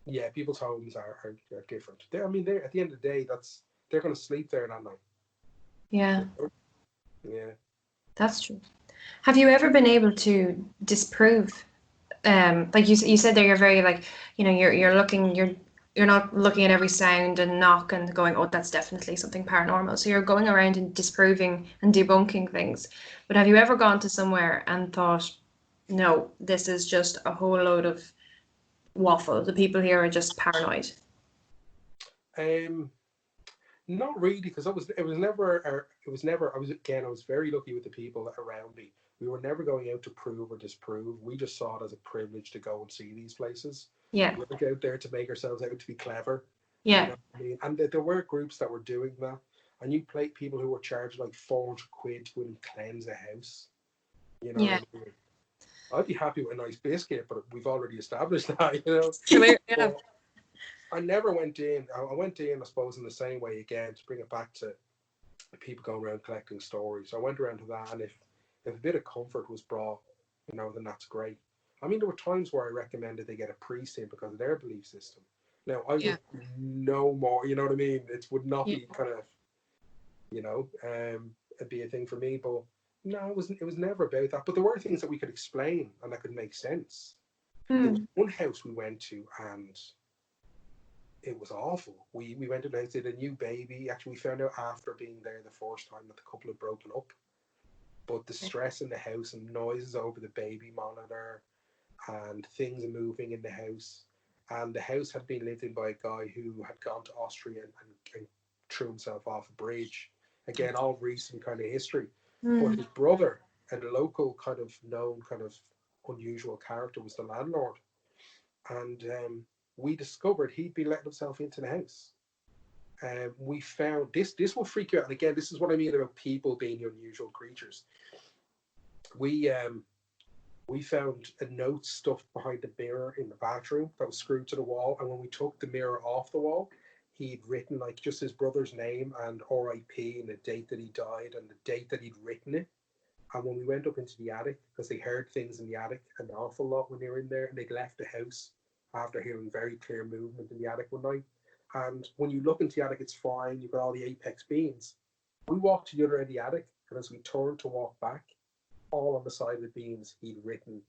Yeah, people's homes are different. I mean, at the end of the day, they're going to sleep there that night. Yeah. Yeah. That's true. Have you ever been able to disprove, like you said there, you're very like, you know, you're not looking at every sound and knock and going, oh, that's definitely something paranormal. So you're going around and disproving and debunking things. But have you ever gone to somewhere and thought, no, this is just a whole load of waffle. The people here are just paranoid. Not really, because I was very lucky with the people around me. We were never going out to prove or disprove. We just saw it as a privilege to go and see these places. Yeah. We weren't out there to make ourselves out to be clever. Yeah. You know what I mean? And there were groups that were doing that. And you played people who were charged like 400 quid to go and cleanse a house. You know what I mean? I'd be happy with a nice biscuit, but we've already established that, you know. Yeah. I never went in. I went in, I suppose, in the same way again, to bring it back to people going around collecting stories. I went around to that, and if a bit of comfort was brought, you know, then that's great. I mean, there were times where I recommended they get a priest in because of their belief system. Now, I would know more, you know what I mean? It would not be kind of, you know, it'd be a thing for me, but no, it was never about that. But there were things that we could explain and that could make sense. There was one house we went to, and it was awful. We went to the house, did a new baby. Actually, we found out after being there the first time that the couple had broken up. But the stress in the house and noises over the baby monitor and things moving in the house. And the house had been lived in by a guy who had gone to Austria and threw himself off a bridge. Again, all recent kind of history. But his brother, and a local kind of known kind of unusual character, was the landlord. And we discovered he'd been letting himself into the house. We found this will freak you out. And again, this is what I mean about people being unusual creatures. We found a note stuffed behind the mirror in the bathroom that was screwed to the wall. And when we took the mirror off the wall, he'd written like just his brother's name and RIP and the date that he died and the date that he'd written it. And when we went up into the attic, because they heard things in the attic an awful lot when they were in there, and they'd left the house after hearing very clear movement in the attic one night. And when you look into the attic, it's fine. You've got all the apex beams. We walked to the other end of the attic, and as we turned to walk back, all on the side of the beams, he'd written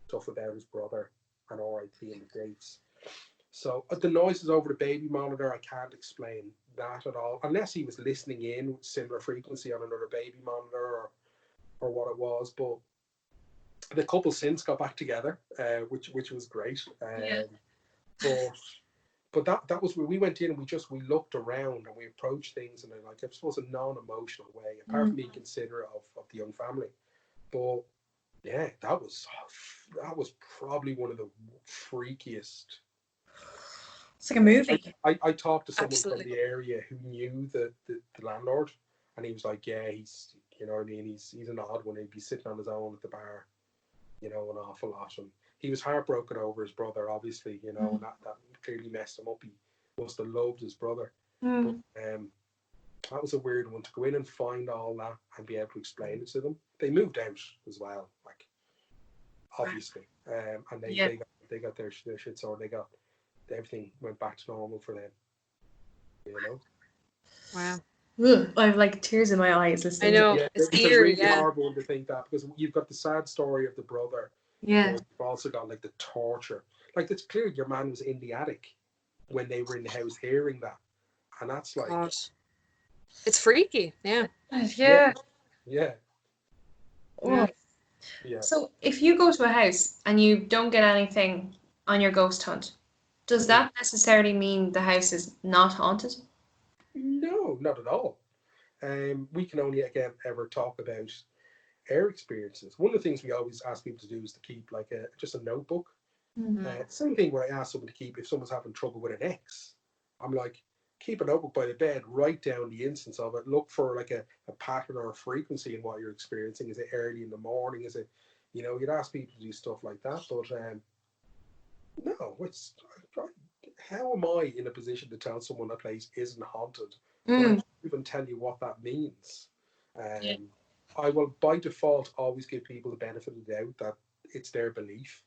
stuff about his brother and RIP and the dates. So the noises over the baby monitor, I can't explain that at all, unless he was listening in with similar frequency on another baby monitor or what it was. But the couple since got back together, which was great. But that was where we went in and we looked around and we approached things in a, like, I suppose, a non-emotional way, apart from being considerate of the young family. But yeah, that was probably one of the freakiest. It's like a movie. I talked to someone from the area who knew the landlord, and he was like, yeah, he's, you know what I mean, he's an odd one. He'd be sitting on his own at the bar, you know, an awful lot. And he was heartbroken over his brother, obviously, you know, and that clearly messed him up. He must have loved his brother. But That was a weird one, to go in and find all that and be able to explain it to them. They moved out as well, like, obviously, and they got their shit sorted. They got everything went back to normal for them. You know. Wow. Ugh, I have like tears in my eyes I listening. know. Yeah, It's a eerie. really hard one to think that, because you've got the sad story of the brother. Yeah. But you've also got like the torture. Like, it's clear your man was in the attic when they were in the house hearing that, and that's like, God. It's freaky. Yeah. Yeah. yeah, Oh. yeah. So if you go to a house and you don't get anything on your ghost hunt, does that necessarily mean the house is not haunted? No, not at all. We can only again ever talk about our experiences. One of the things we always ask people to do is to keep like just a notebook. Same thing when I ask someone to keep, if someone's having trouble with an ex, I'm like, keep a notebook by the bed, write down the instance of it, look for like a pattern or a frequency in what you're experiencing. Is it early in the morning? Is it, you'd ask people to do stuff like that. But no, how am I in a position to tell someone a place isn't haunted? But I can't even tell you what that means. I will by default always give people the benefit of the doubt that it's their belief,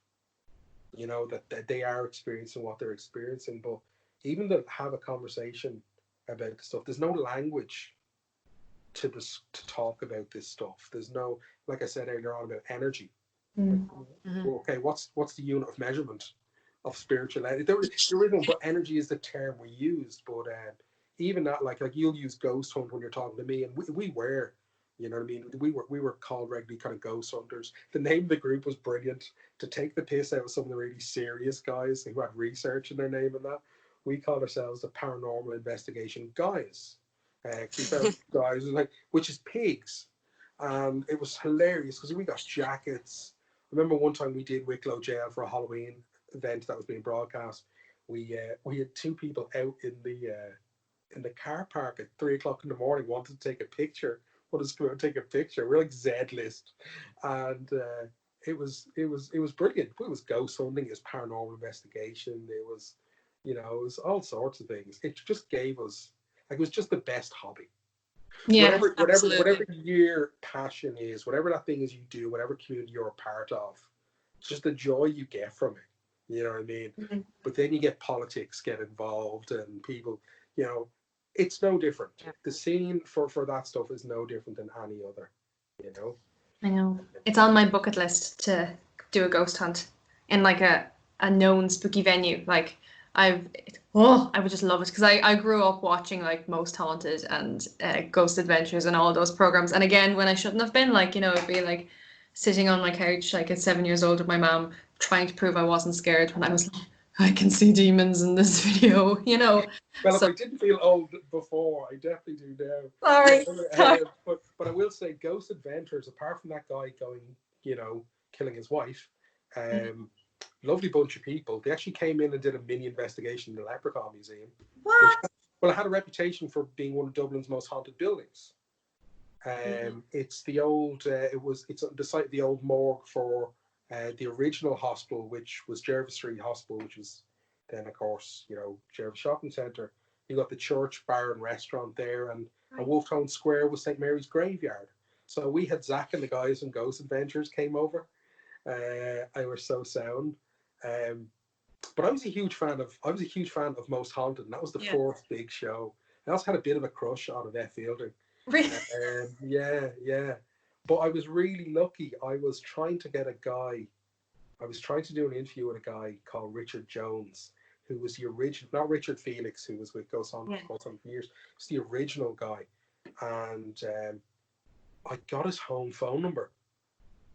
that they are experiencing what they're experiencing. But even to have a conversation about the stuff, there's no language to talk about this stuff. There's no, like I said earlier on about energy. Like, okay, what's the unit of measurement of spirituality? There isn't, but energy is the term we used. But even that, like you'll use ghost hunt when you're talking to me, and we were, you know what I mean? We were called regularly kind of ghost hunters. The name of the group was brilliant, to take the piss out of some of the really serious guys who had research in their name and that. We called ourselves the Paranormal Investigation Guys. We found guys like, which is pigs, and it was hilarious because we got jackets. I remember one time we did Wicklow Jail for a Halloween event that was being broadcast. We had two people out in the car park at 3 o'clock in the morning, wanted to take a picture. Want us to go and take a picture. We're like Z list, and it was brilliant. It was ghost hunting, it was paranormal investigation, it was, it was all sorts of things. It just gave us, like, it was just the best hobby. Yeah. Whatever your passion is, whatever that thing is you do, whatever community you're a part of, it's just the joy you get from it. You know what I mean? But then you get politics get involved, and people, it's no different. The scene for that stuff is no different than any other. I know. It's on my bucket list to do a ghost hunt in like a known spooky venue. Like I would just love it, because I grew up watching like Most Haunted and Ghost Adventures and all those programs. And again, when I shouldn't have been, like, it'd be like sitting on my couch like at 7 years old with my mom trying to prove I wasn't scared when I was like, I can see demons in this video, Well, if I didn't feel old before, I definitely do now. Sorry. But I will say, Ghost Adventures, apart from that guy going, killing his wife, lovely bunch of people. They actually came in and did a mini investigation in the Leprechaun Museum. What? It had a reputation for being one of Dublin's most haunted buildings. It's the old. It's the site of the old morgue for the original hospital, which was Jervis Street Hospital, which was then, of course, Jervis Shopping Centre. You got the church, bar, and restaurant there, and Wolftown Square was St Mary's graveyard. So we had Zach and the guys from Ghost Adventures came over. I was so sound. But I was a huge fan of Most Haunted, and that was the fourth big show. I also had a bit of a crush on F. Fielding. Really? Yeah. But I was really lucky. I was trying to do an interview with a guy called Richard Jones, who was the original, not Richard Felix, who was with Ghost on for years. It's the original guy. And I got his home phone number.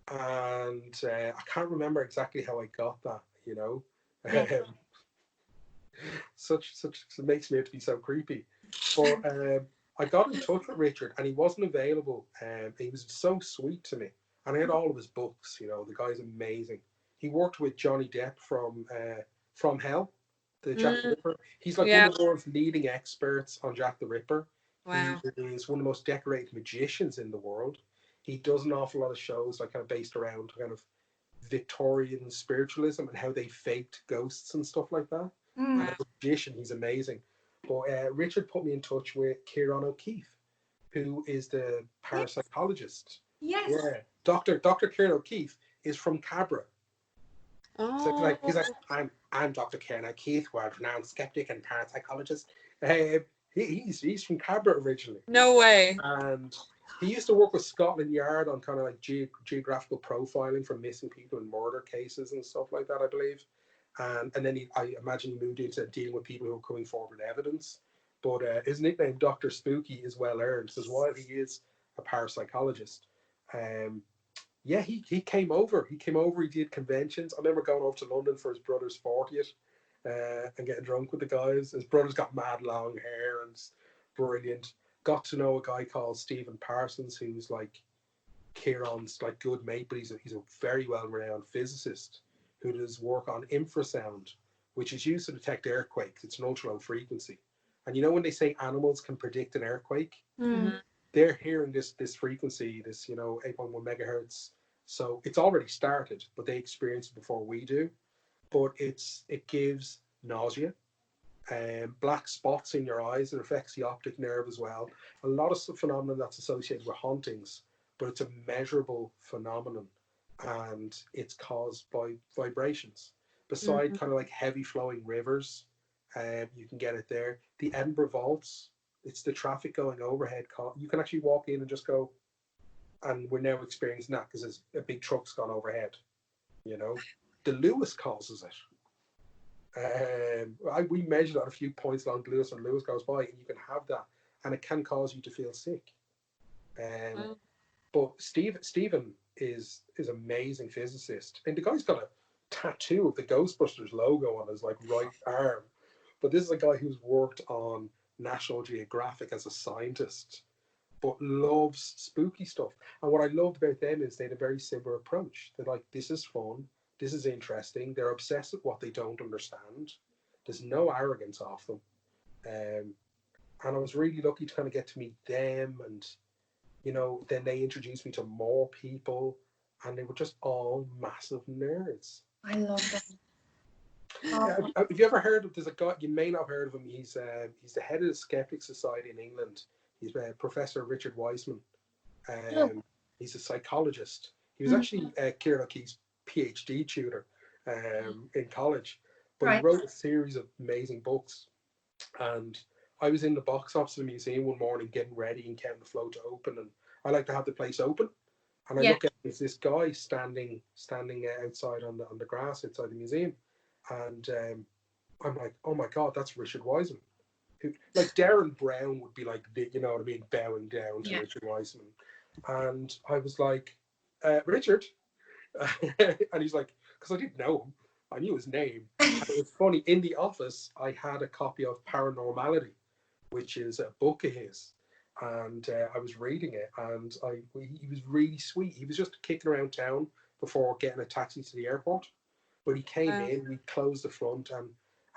And I can't remember exactly how I got that, such it makes me have to be so creepy. But I got in touch with Richard, and he wasn't available. He was so sweet to me, and I had all of his books. The guy's amazing. He worked with Johnny Depp from Hell, the Jack the Ripper. He's like one of the world's leading experts on Jack the Ripper. Wow. He is one of the most decorated magicians in the world. He does an awful lot of shows like kind of based around kind of Victorian spiritualism and how they faked ghosts and stuff like that. And as a magician, he's amazing. But Richard put me in touch with Ciarán O'Keefe, who is the parapsychologist. Yes. Yeah, Dr. Ciarán O'Keefe is from Cabra. So he's like, I'm Dr. Ciarán O'Keefe, world renowned skeptic and parapsychologist. He's from Cabra originally. No way. And he used to work with Scotland Yard on kind of like geographical profiling for missing people in murder cases and stuff like that, I believe. And then I imagine he moved into dealing with people who are coming forward with evidence. But his nickname, Dr. Spooky, is well earned, because while he is a parapsychologist, he came over. He did conventions. I remember going over to London for his brother's 40th and getting drunk with the guys. His brother's got mad long hair and it's brilliant. Got to know a guy called Stephen Parsons, who's like Ciarán's like good mate, but he's a very well-renowned physicist who does work on infrasound, which is used to detect earthquakes. It's an ultra-low frequency. And you know when they say animals can predict an earthquake? Mm. They're hearing this frequency, this 8.1 megahertz. So it's already started, but they experience it before we do. But it gives nausea, black spots in your eyes. It affects the optic nerve as well. A lot of phenomenon that's associated with hauntings, but it's a measurable phenomenon, and it's caused by vibrations. Beside kind of like heavy flowing rivers, you can get it there. The Edinburgh Vaults, it's the traffic going overhead. You can actually walk in and just go, and we're now experiencing that because there's a big truck's gone overhead. The Lewis causes it. We measured at a few points along Lewis, and Lewis goes by, and you can have that, and it can cause you to feel sick. But Stephen is amazing physicist, and the guy's got a tattoo of the Ghostbusters logo on his like right arm. But this is a guy who's worked on National Geographic as a scientist, but loves spooky stuff. And what I loved about them is they had a very similar approach. They're like, this is fun, this is interesting. They're obsessed with what they don't understand. There's no arrogance off them. And I was really lucky to kind of get to meet them, and then they introduced me to more people, and they were just all massive nerds. I love them. Have you ever heard of? There's a guy, you may not have heard of him. He's the head of the Skeptic Society in England. He's Professor Richard Wiseman. He's a psychologist. He was actually Ciarán O'Keefe's PhD tutor in college, but he wrote a series of amazing books. And I was in the box office of the museum one morning getting ready and counting the flow to open, and I like to have the place open. And I look at this guy standing outside on the grass outside the museum, and I'm like, oh my god, that's Richard Wiseman. Who, like Darren Brown would be like, bowing down to Richard Wiseman. And I was like, Richard, and he's like, because I didn't know him, I knew his name. And it was funny, in the office I had a copy of Paranormality, which is a book of his, and I was reading it, and he was really sweet. He was just kicking around town before getting a taxi to the airport, but he came in, we closed the front,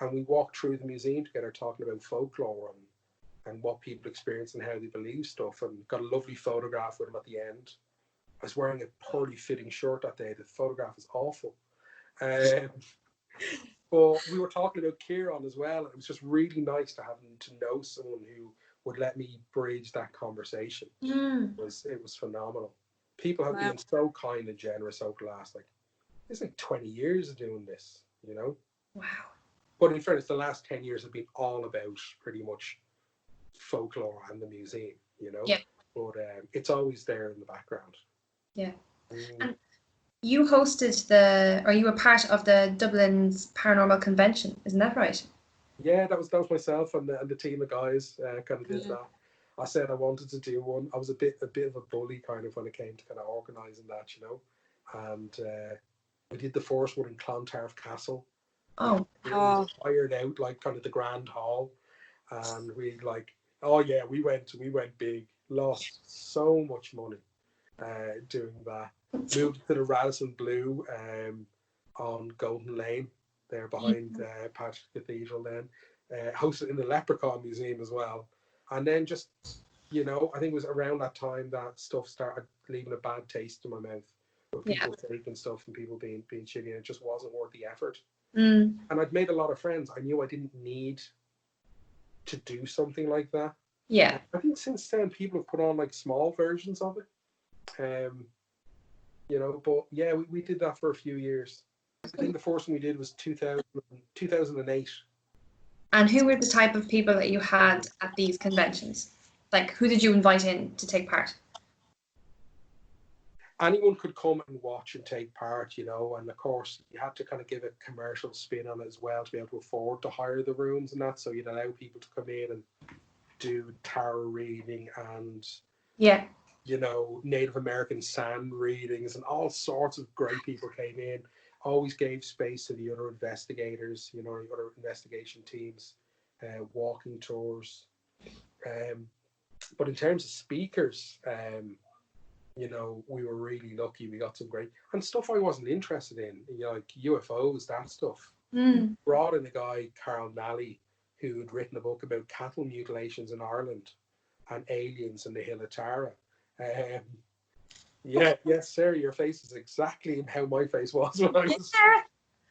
and we walked through the museum together talking about folklore and what people experience and how they believe stuff, and got a lovely photograph with him at the end. I was wearing a poorly fitting shirt that day. The photograph is awful. But we were talking about Ciarán as well, and it was just really nice to know someone who would let me bridge that conversation. It was phenomenal. People have been so kind and generous over the last it's like 20 years of doing this, Wow. But in fairness, the last 10 years have been all about pretty much folklore and the museum, Yeah. But it's always there in the background. Yeah. And you you were part of the Dublin's Paranormal Convention, isn't that right? Yeah, that was myself and the team of guys kind of did that. I said I wanted to do one. I was a bit of a bully kind of when it came to kind of organising that, and we did the first one in Clontarf Castle. We hired out like kind of the grand hall, and we we went big, lost so much money doing that. Moved to the Radisson Blue on Golden Lane there behind Patrick Cathedral, then hosted in the Leprechaun Museum as well, and then just I think it was around that time that stuff started leaving a bad taste in my mouth, with people taking stuff and people being shitty, and it just wasn't worth the effort. And I'd made a lot of friends. I knew I didn't need to do something like that. Yeah. I think since then people have put on like small versions of it. But yeah, we did that for a few years. I think the first one we did was 2008. And who were the type of people that you had at these conventions? Like, who did you invite in to take part? Anyone could come and watch and take part, and of course you had to kind of give a commercial spin on it as well to be able to afford to hire the rooms and that, so you'd allow people to come in and do tarot reading and Native American sand readings, and all sorts of great people came in. Always gave space to the other investigators, the other investigation teams, walking tours. But in terms of speakers, we were really lucky. We got some great and stuff I wasn't interested in, like UFOs, that stuff. Brought in a guy, Carl Nally, who had written a book about cattle mutilations in Ireland and aliens in the Hill of Tara. Yes, sir, your face is exactly how my face was when I was.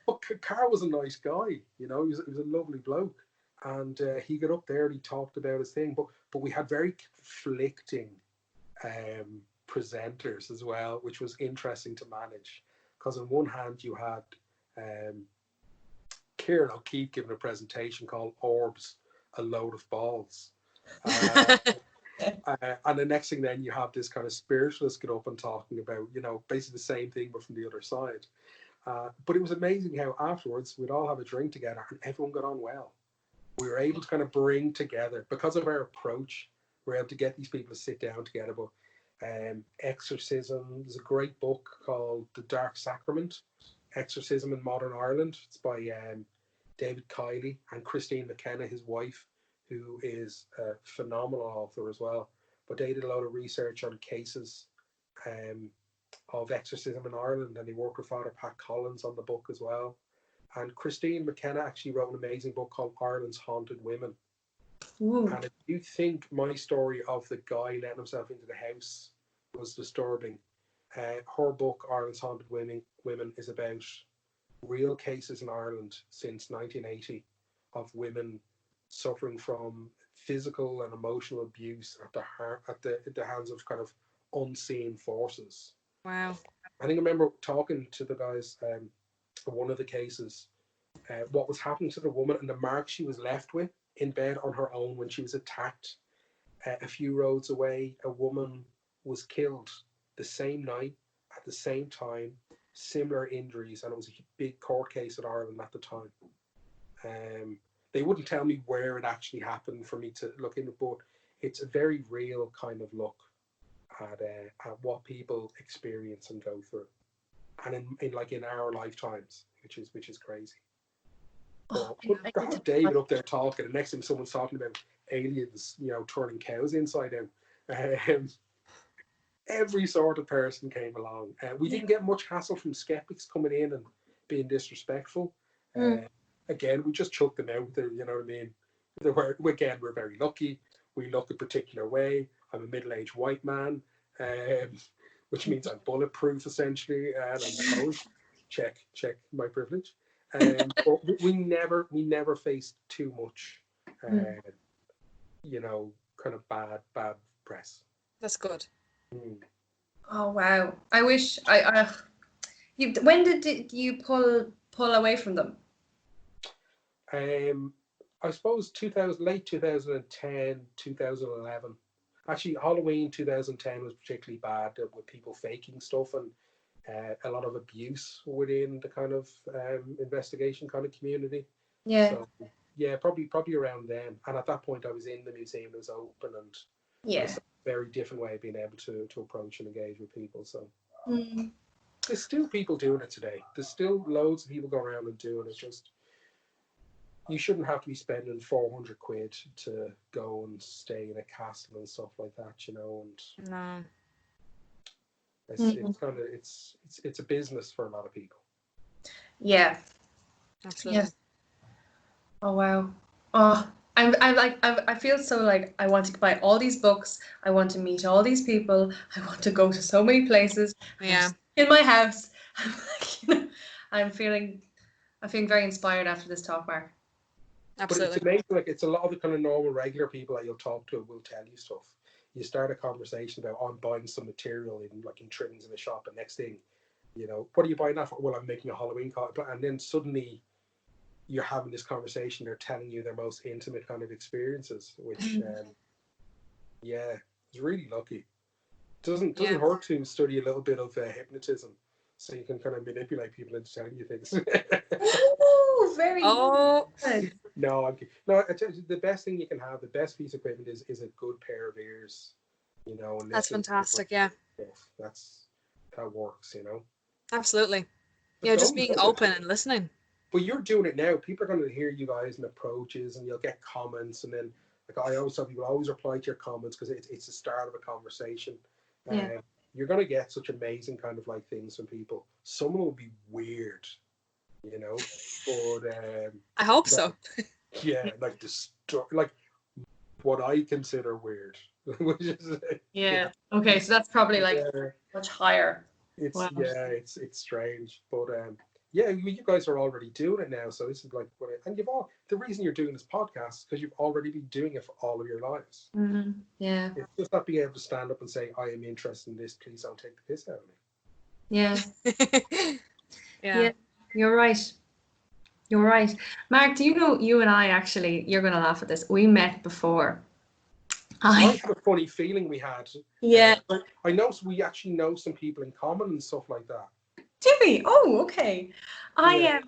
But Carl was a nice guy, he was a lovely bloke, and he got up there and he talked about his thing. But we had very conflicting presenters as well, which was interesting to manage, because on one hand you had Kieran O'Keefe giving a presentation called Orbs, a Load of Balls. And the next thing then you have this kind of spiritualist get up and talking about, basically the same thing but from the other side. But it was amazing how afterwards we'd all have a drink together and everyone got on well. We were able to kind of bring together, because of our approach, we were able to get these people to sit down together. But exorcism, there's a great book called The Dark Sacrament, Exorcism in Modern Ireland. It's by David Kiley and Christine McKenna, his wife, who is a phenomenal author as well. But they did a lot of research on cases of exorcism in Ireland, and they worked with Father Pat Collins on the book as well. And Christine McKenna actually wrote an amazing book called Ireland's Haunted Women. Ooh. And if you think my story of the guy letting himself into the house was disturbing, her book, Ireland's Haunted Women, is about real cases in Ireland since 1980 of women suffering from physical and emotional abuse at the hands of kind of unseen forces. Wow. I think I remember talking to the guys for one of the cases, what was happening to the woman and the mark she was left with in bed on her own when she was attacked. A few roads away, a woman was killed the same night at the same time, similar injuries, and it was a big court case in Ireland at the time. They wouldn't tell me where it actually happened for me to look into, but it's a very real kind of look at what people experience and go through, and in our lifetimes, which is crazy. But to have David up there talking, and next time someone's talking about aliens, turning cows inside out. Every sort of person came along. We didn't get much hassle from skeptics coming in and being disrespectful. Again, we just chucked them out there, you know what I mean? We're very lucky. We look a particular way. I'm a middle-aged white man, which means I'm bulletproof, essentially, and I'm cold. Check my privilege. But we never faced too much, kind of bad press. That's good. Oh wow! I wish when did you pull away from them? I suppose late 2010, 2011. Actually, Halloween 2010 was particularly bad with people faking stuff and a lot of abuse within the kind of investigation kind of community. Yeah. So yeah, probably around then. And at that point, I was in the museum. It was open, and it's a very different way of being able to approach and engage with people. So there's still people doing it today. There's still loads of people going around and doing it. Just you shouldn't have to be spending 400 quid to go and stay in a castle and stuff like that, And no, it's kind of it's a business for a lot of people. Yeah, absolutely. Yeah. Oh wow. Oh, I feel so like I want to buy all these books. I want to meet all these people. I want to go to so many places. Yeah. In my house, I'm like, I'm feeling very inspired after this talk, Mark. But it's Absolutely. amazing, like it's a lot of the kind of normal, regular people that you'll talk to will tell you stuff. You start a conversation about, I'm buying some material in trimmings in a shop, and next thing, what are you buying that for? Well, I'm making a Halloween costume. And then suddenly you're having this conversation, they're telling you their most intimate kind of experiences, which yeah, it's really lucky. Doesn't Yeah. hurt to study a little bit of hypnotism, so you can kind of manipulate people into telling you things. Oh, very Oh, good. No, no. I tell you, the best thing you can have, the best piece of equipment is a good pair of ears, and that's listen to fantastic. Yeah, stuff. That works. absolutely. But Just don't being know it. open and listening. But you're doing it now. People are going to hear you guys and approaches, and you'll get comments, and then like I always tell people, always reply to your comments because it's the start of a conversation. Yeah. You're going to get such amazing kind of like things from people. Some will be weird, but I hope so. yeah, like like what I consider weird, which is Yeah. Okay, so that's probably like yeah, much higher. it's Wow. it's strange, but yeah, you guys are already doing it now, so this is like and the reason you're doing this podcast is because you've already been doing it for all of your lives. Yeah. It's just not being able to stand up and say, I am interested in this, please don't take the piss out of me. Yeah. Yeah. You're right. You're right. Mark, do you know you and I actually, you're going to laugh at this. We met before. I have a funny feeling we had. Yeah. I know we actually know some people in common and stuff like that. Do we? Oh, okay. Yeah.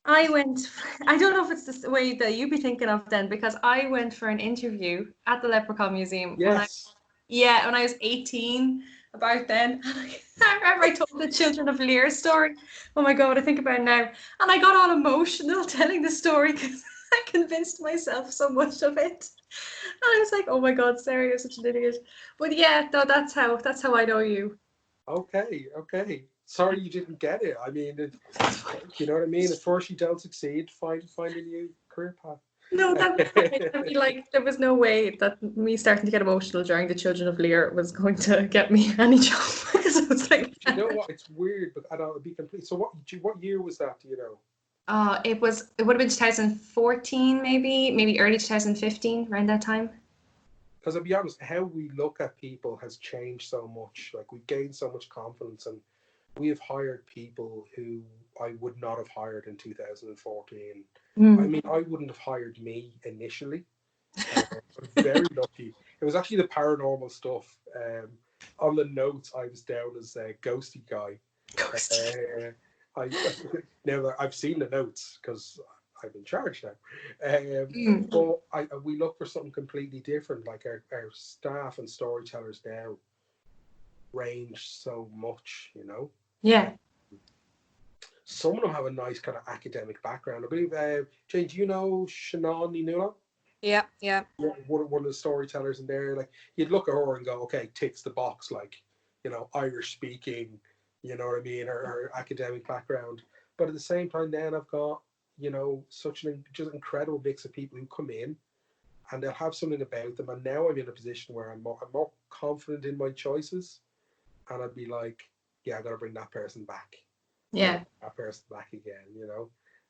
I went, I don't know if it's the way that you'd be thinking of then, because I went for an interview at the Leprechaun Museum when I was 18, about then. I remember I told the Children of Lear story. Oh my God, I think about it now. And I got all emotional telling the story because I convinced myself so much of it. And I was like, oh my God, Sarah, you're such an idiot. But yeah, no, that's how I know you. Okay. Sorry you didn't get it. I mean, you know what I mean? At first you don't succeed, find a new career path. No, that was like there was no way that me starting to get emotional during the Children of Lear was going to get me any job. Because it was like, You know what? It's weird, but I don't know, be complete. So what year was that? Do you know? it would have been 2014, maybe early 2015, around that time. Because I'll be honest, how we look at people has changed so much. Like we've gained so much confidence, and we have hired people who I would not have hired in 2014. I mean, I wouldn't have hired me initially. I'm very lucky. It was actually the paranormal stuff. On the notes, I was down as a ghosty guy. Now that I've seen the notes because I'm in charge now. But we look for something completely different. Like our staff and storytellers now range so much, Yeah. Some of them have a nice kind of academic background. I believe, Jane, do you know Shannon Ninula? Yeah. One of the storytellers in there. Like you'd look at her and go, okay, ticks the box. Like, Irish speaking, you know what I mean, or academic background. But at the same time, then I've got, such an just incredible mix of people who come in and they'll have something about them. And now I'm in a position where I'm more confident in my choices, and I'd be like, yeah, I got to bring that person back. Yeah. That person back again,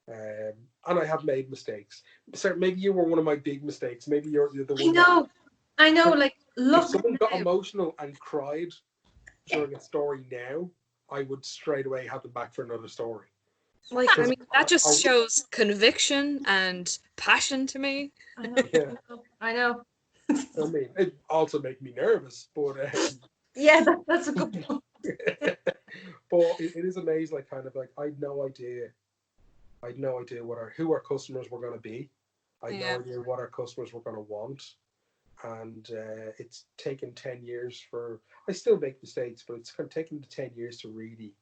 and I have made mistakes. So maybe you were one of my big mistakes. Maybe you're the one. I know. Like, look. If someone got emotional and cried during a story now, I would straight away have them back for another story. Like, I mean, that just shows conviction and passion to me. I know. Yeah. I know. I mean, it also makes me nervous, but yeah, that's a good point. But it is amazing. Like, kind of like I had no idea who our customers were going to be. I had no idea what our customers were going to want, and it's taken 10 years I still make mistakes, but it's kind of taken 10 years to really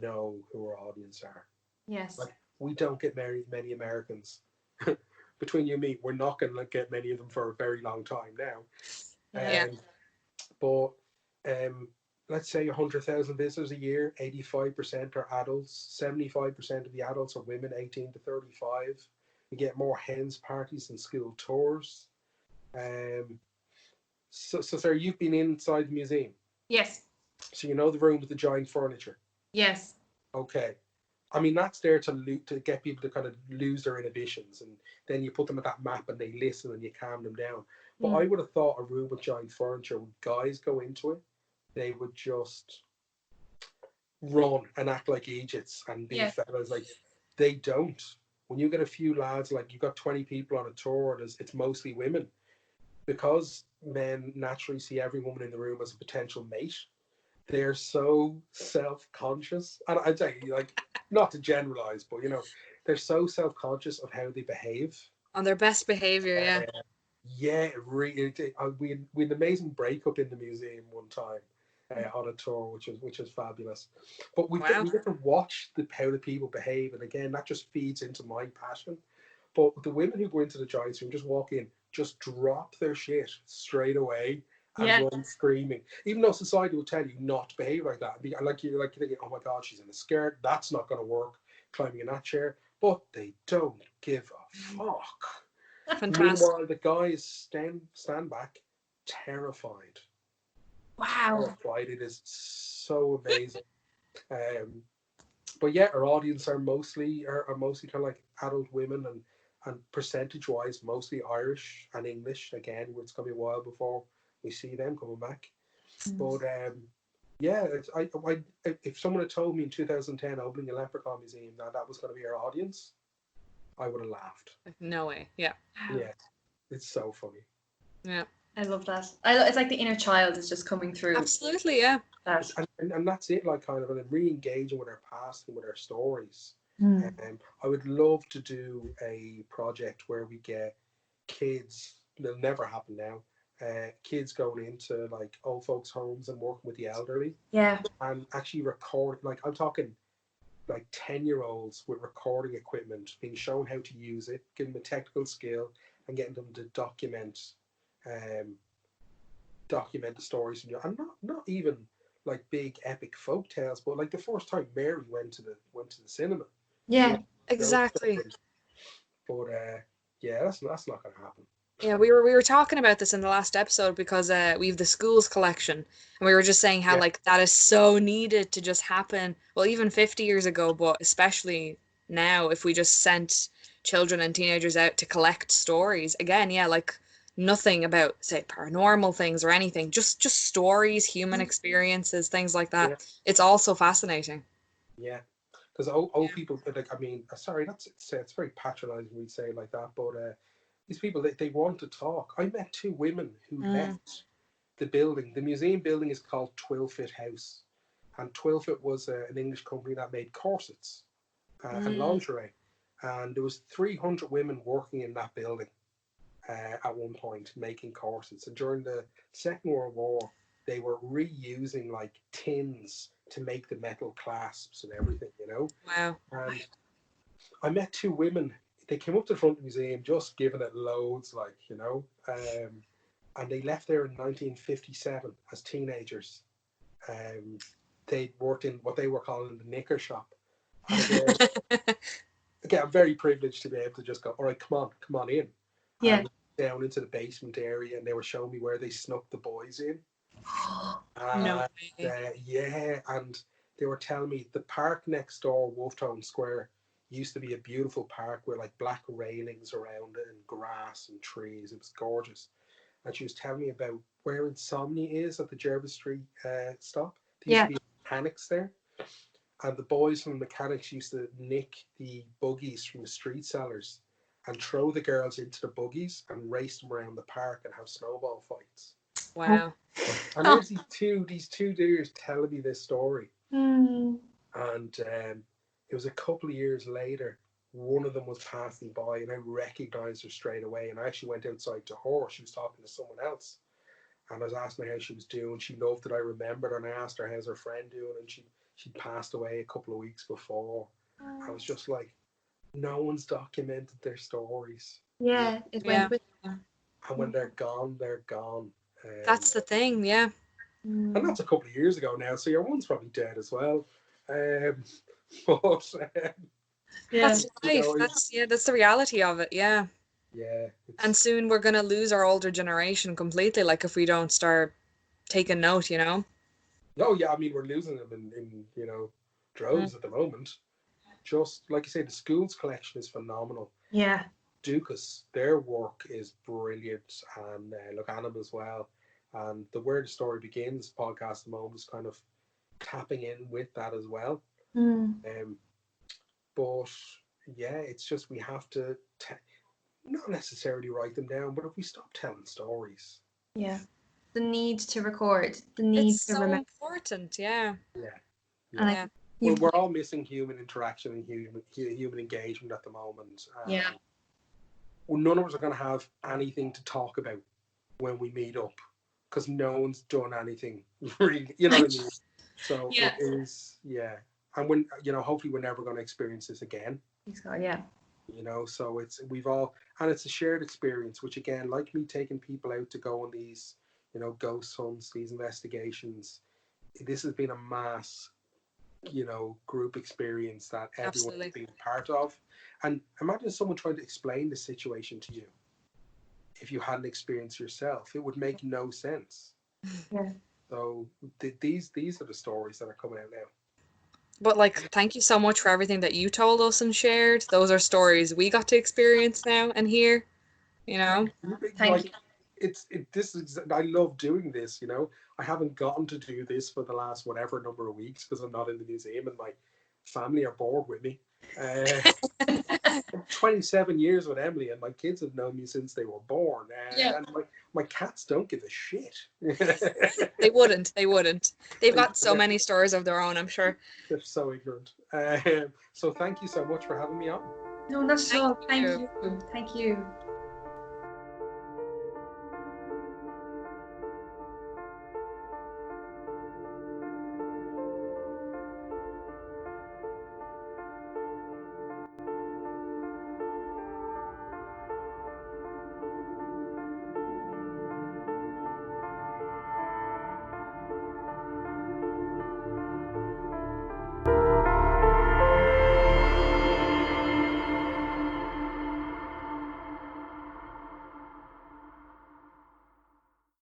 know who our audience are. Yes. Like we don't get many Americans. Between you and me, we're not going to get many of them for a very long time now. Yeah. But let's say 100,000 visitors a year, 85% are adults, 75% of the adults are women 18 to 35. We get more hens parties and school tours. So Sarah, you've been inside the museum. Yes. So you know the room with the giant furniture. Yes. Okay. I mean, that's there to get people to kind of lose their inhibitions, and then you put them at that map and they listen and you calm them down. But I would have thought a room with giant furniture, when guys go into it, they would just run and act like Egypts and be fellas. Like, they don't. When you get a few lads, like you've got 20 people on a tour, and it's mostly women, because men naturally see every woman in the room as a potential mate. They're so self-conscious, and I'd say, like, not to generalize, but they're so self-conscious of how they behave. On their best behavior, yeah. Yeah, really. We had an amazing breakup in the museum one time on a tour, which was fabulous. But we get to watch how the people behave, and again, that just feeds into my passion. But the women who go into the giants room, just walk in, just drop their shit straight away and run screaming. Even though society will tell you not to behave like that. Like you're thinking, oh my God, she's in a skirt. That's not going to work, climbing in that chair. But they don't give a fuck. Fantastic. Meanwhile, the guys stand back, terrified. Wow. Terrified. It is so amazing. But yeah, our audience are mostly kind of like adult women, and percentage-wise, mostly Irish and English. Again, it's going to be a while before we see them coming back. But yeah, if someone had told me in 2010 opening a Leprechaun museum that was going to be our audience, I would have laughed. No way. Yeah. Yeah, it's so funny. Yeah. I love that. It's like the inner child is just coming through. Absolutely, yeah. And that's it, like, kind of, and re-engaging with our past and with our stories. I would love to do a project where we get kids, it'll never happen now, kids going into like old folks' homes and working with the elderly. Yeah. And actually record, like, I'm talking like 10-year-olds with recording equipment, being shown how to use it, giving them a technical skill, and getting them to document the stories from you. And not even like big epic folk tales, but like the first time Mary went to the cinema. Yeah, exactly. But yeah, that's not going to happen. Yeah, we were talking about this in the last episode, because we have the schools collection, and we were just saying how like that is so needed to just happen. Well, even 50 years ago, but especially now, if we just sent children and teenagers out to collect stories again, like nothing about, say, paranormal things or anything, just stories, human experiences, things like that. It's also fascinating. Yeah, because old people, like, I mean, sorry, it's very patronizing when we say it like that, but these people, they want to talk. I met two women who left the building. The museum building is called Twilfit House, and Twilfit was an English company that made corsets and lingerie, and there was 300 women working in that building at one point making corsets. And during the Second World War, they were reusing like tins to make the metal clasps and everything, Wow. And I met two women. They came up to the front of the museum just giving it loads, like, and they left there in 1957 as teenagers. They worked in what they were calling the knicker shop. And again, I'm very privileged to be able to just go, all right, come on in. Yeah. And down into the basement area, and they were showing me where they snuck the boys in. No way. Yeah, and they were telling me the park next door, Wolftown Square, used to be a beautiful park with like black railings around it and grass and trees. It was gorgeous. And she was telling me about where Insomnia is at the Jervis Street stop. There used to be mechanics there. And the boys from the mechanics used to nick the buggies from the street sellers and throw the girls into the buggies and race them around the park and have snowball fights. Wow. And there's these two dudes telling me this story. And it was a couple of years later, one of them was passing by and I recognized her straight away. And I actually went outside to her. She was talking to someone else. And I was asking her how she was doing. She loved that I remembered her, and I asked her how's her friend doing. And she'd passed away a couple of weeks before. I was just like, no one's documented their stories. Yeah, it went with them. And when they're gone, they're gone. That's the thing, yeah. And that's a couple of years ago now, so your one's probably dead as well. But that's life. That's the reality of it. Yeah. Yeah. And soon we're gonna lose our older generation completely. Like if we don't start taking note, Oh yeah, I mean we're losing them in droves at the moment. just like you say, the school's collection is phenomenal. Yeah. Dukas, their work is brilliant, and look, Annam as well. And the Where the Story Begins podcast at the moment is kind of tapping in with that as well. But yeah, it's just we have to not necessarily write them down, but if we stop telling stories. Yeah. The need to record, the need It's to so remember. important, yeah. And Yeah. We're all missing human interaction and human engagement at the moment. Yeah. Well, none of us are going to have anything to talk about when we meet up because no one's done anything really, you know what I mean? So Yeah. it is, and when, hopefully we're never going to experience this again. Yeah. So it's a shared experience, which again, like me taking people out to go on these, ghost hunts, these investigations, this has been a mass, group experience that everyone has been part of. And imagine someone trying to explain the situation to you. If you hadn't experienced yourself, it would make no sense. Yeah. So these are the stories that are coming out now. But thank you so much for everything that you told us and shared. Those are stories we got to experience now and hear. Thank you. I love doing this. I haven't gotten to do this for the last whatever number of weeks because I'm not in the museum and my family are bored with me. 27 years with Emily, and my kids have known me since they were born. And my cats don't give a shit. They wouldn't. They've got so many stories of their own, I'm sure. They're so ignorant. So thank you so much for having me on. No, not at all. Thank you.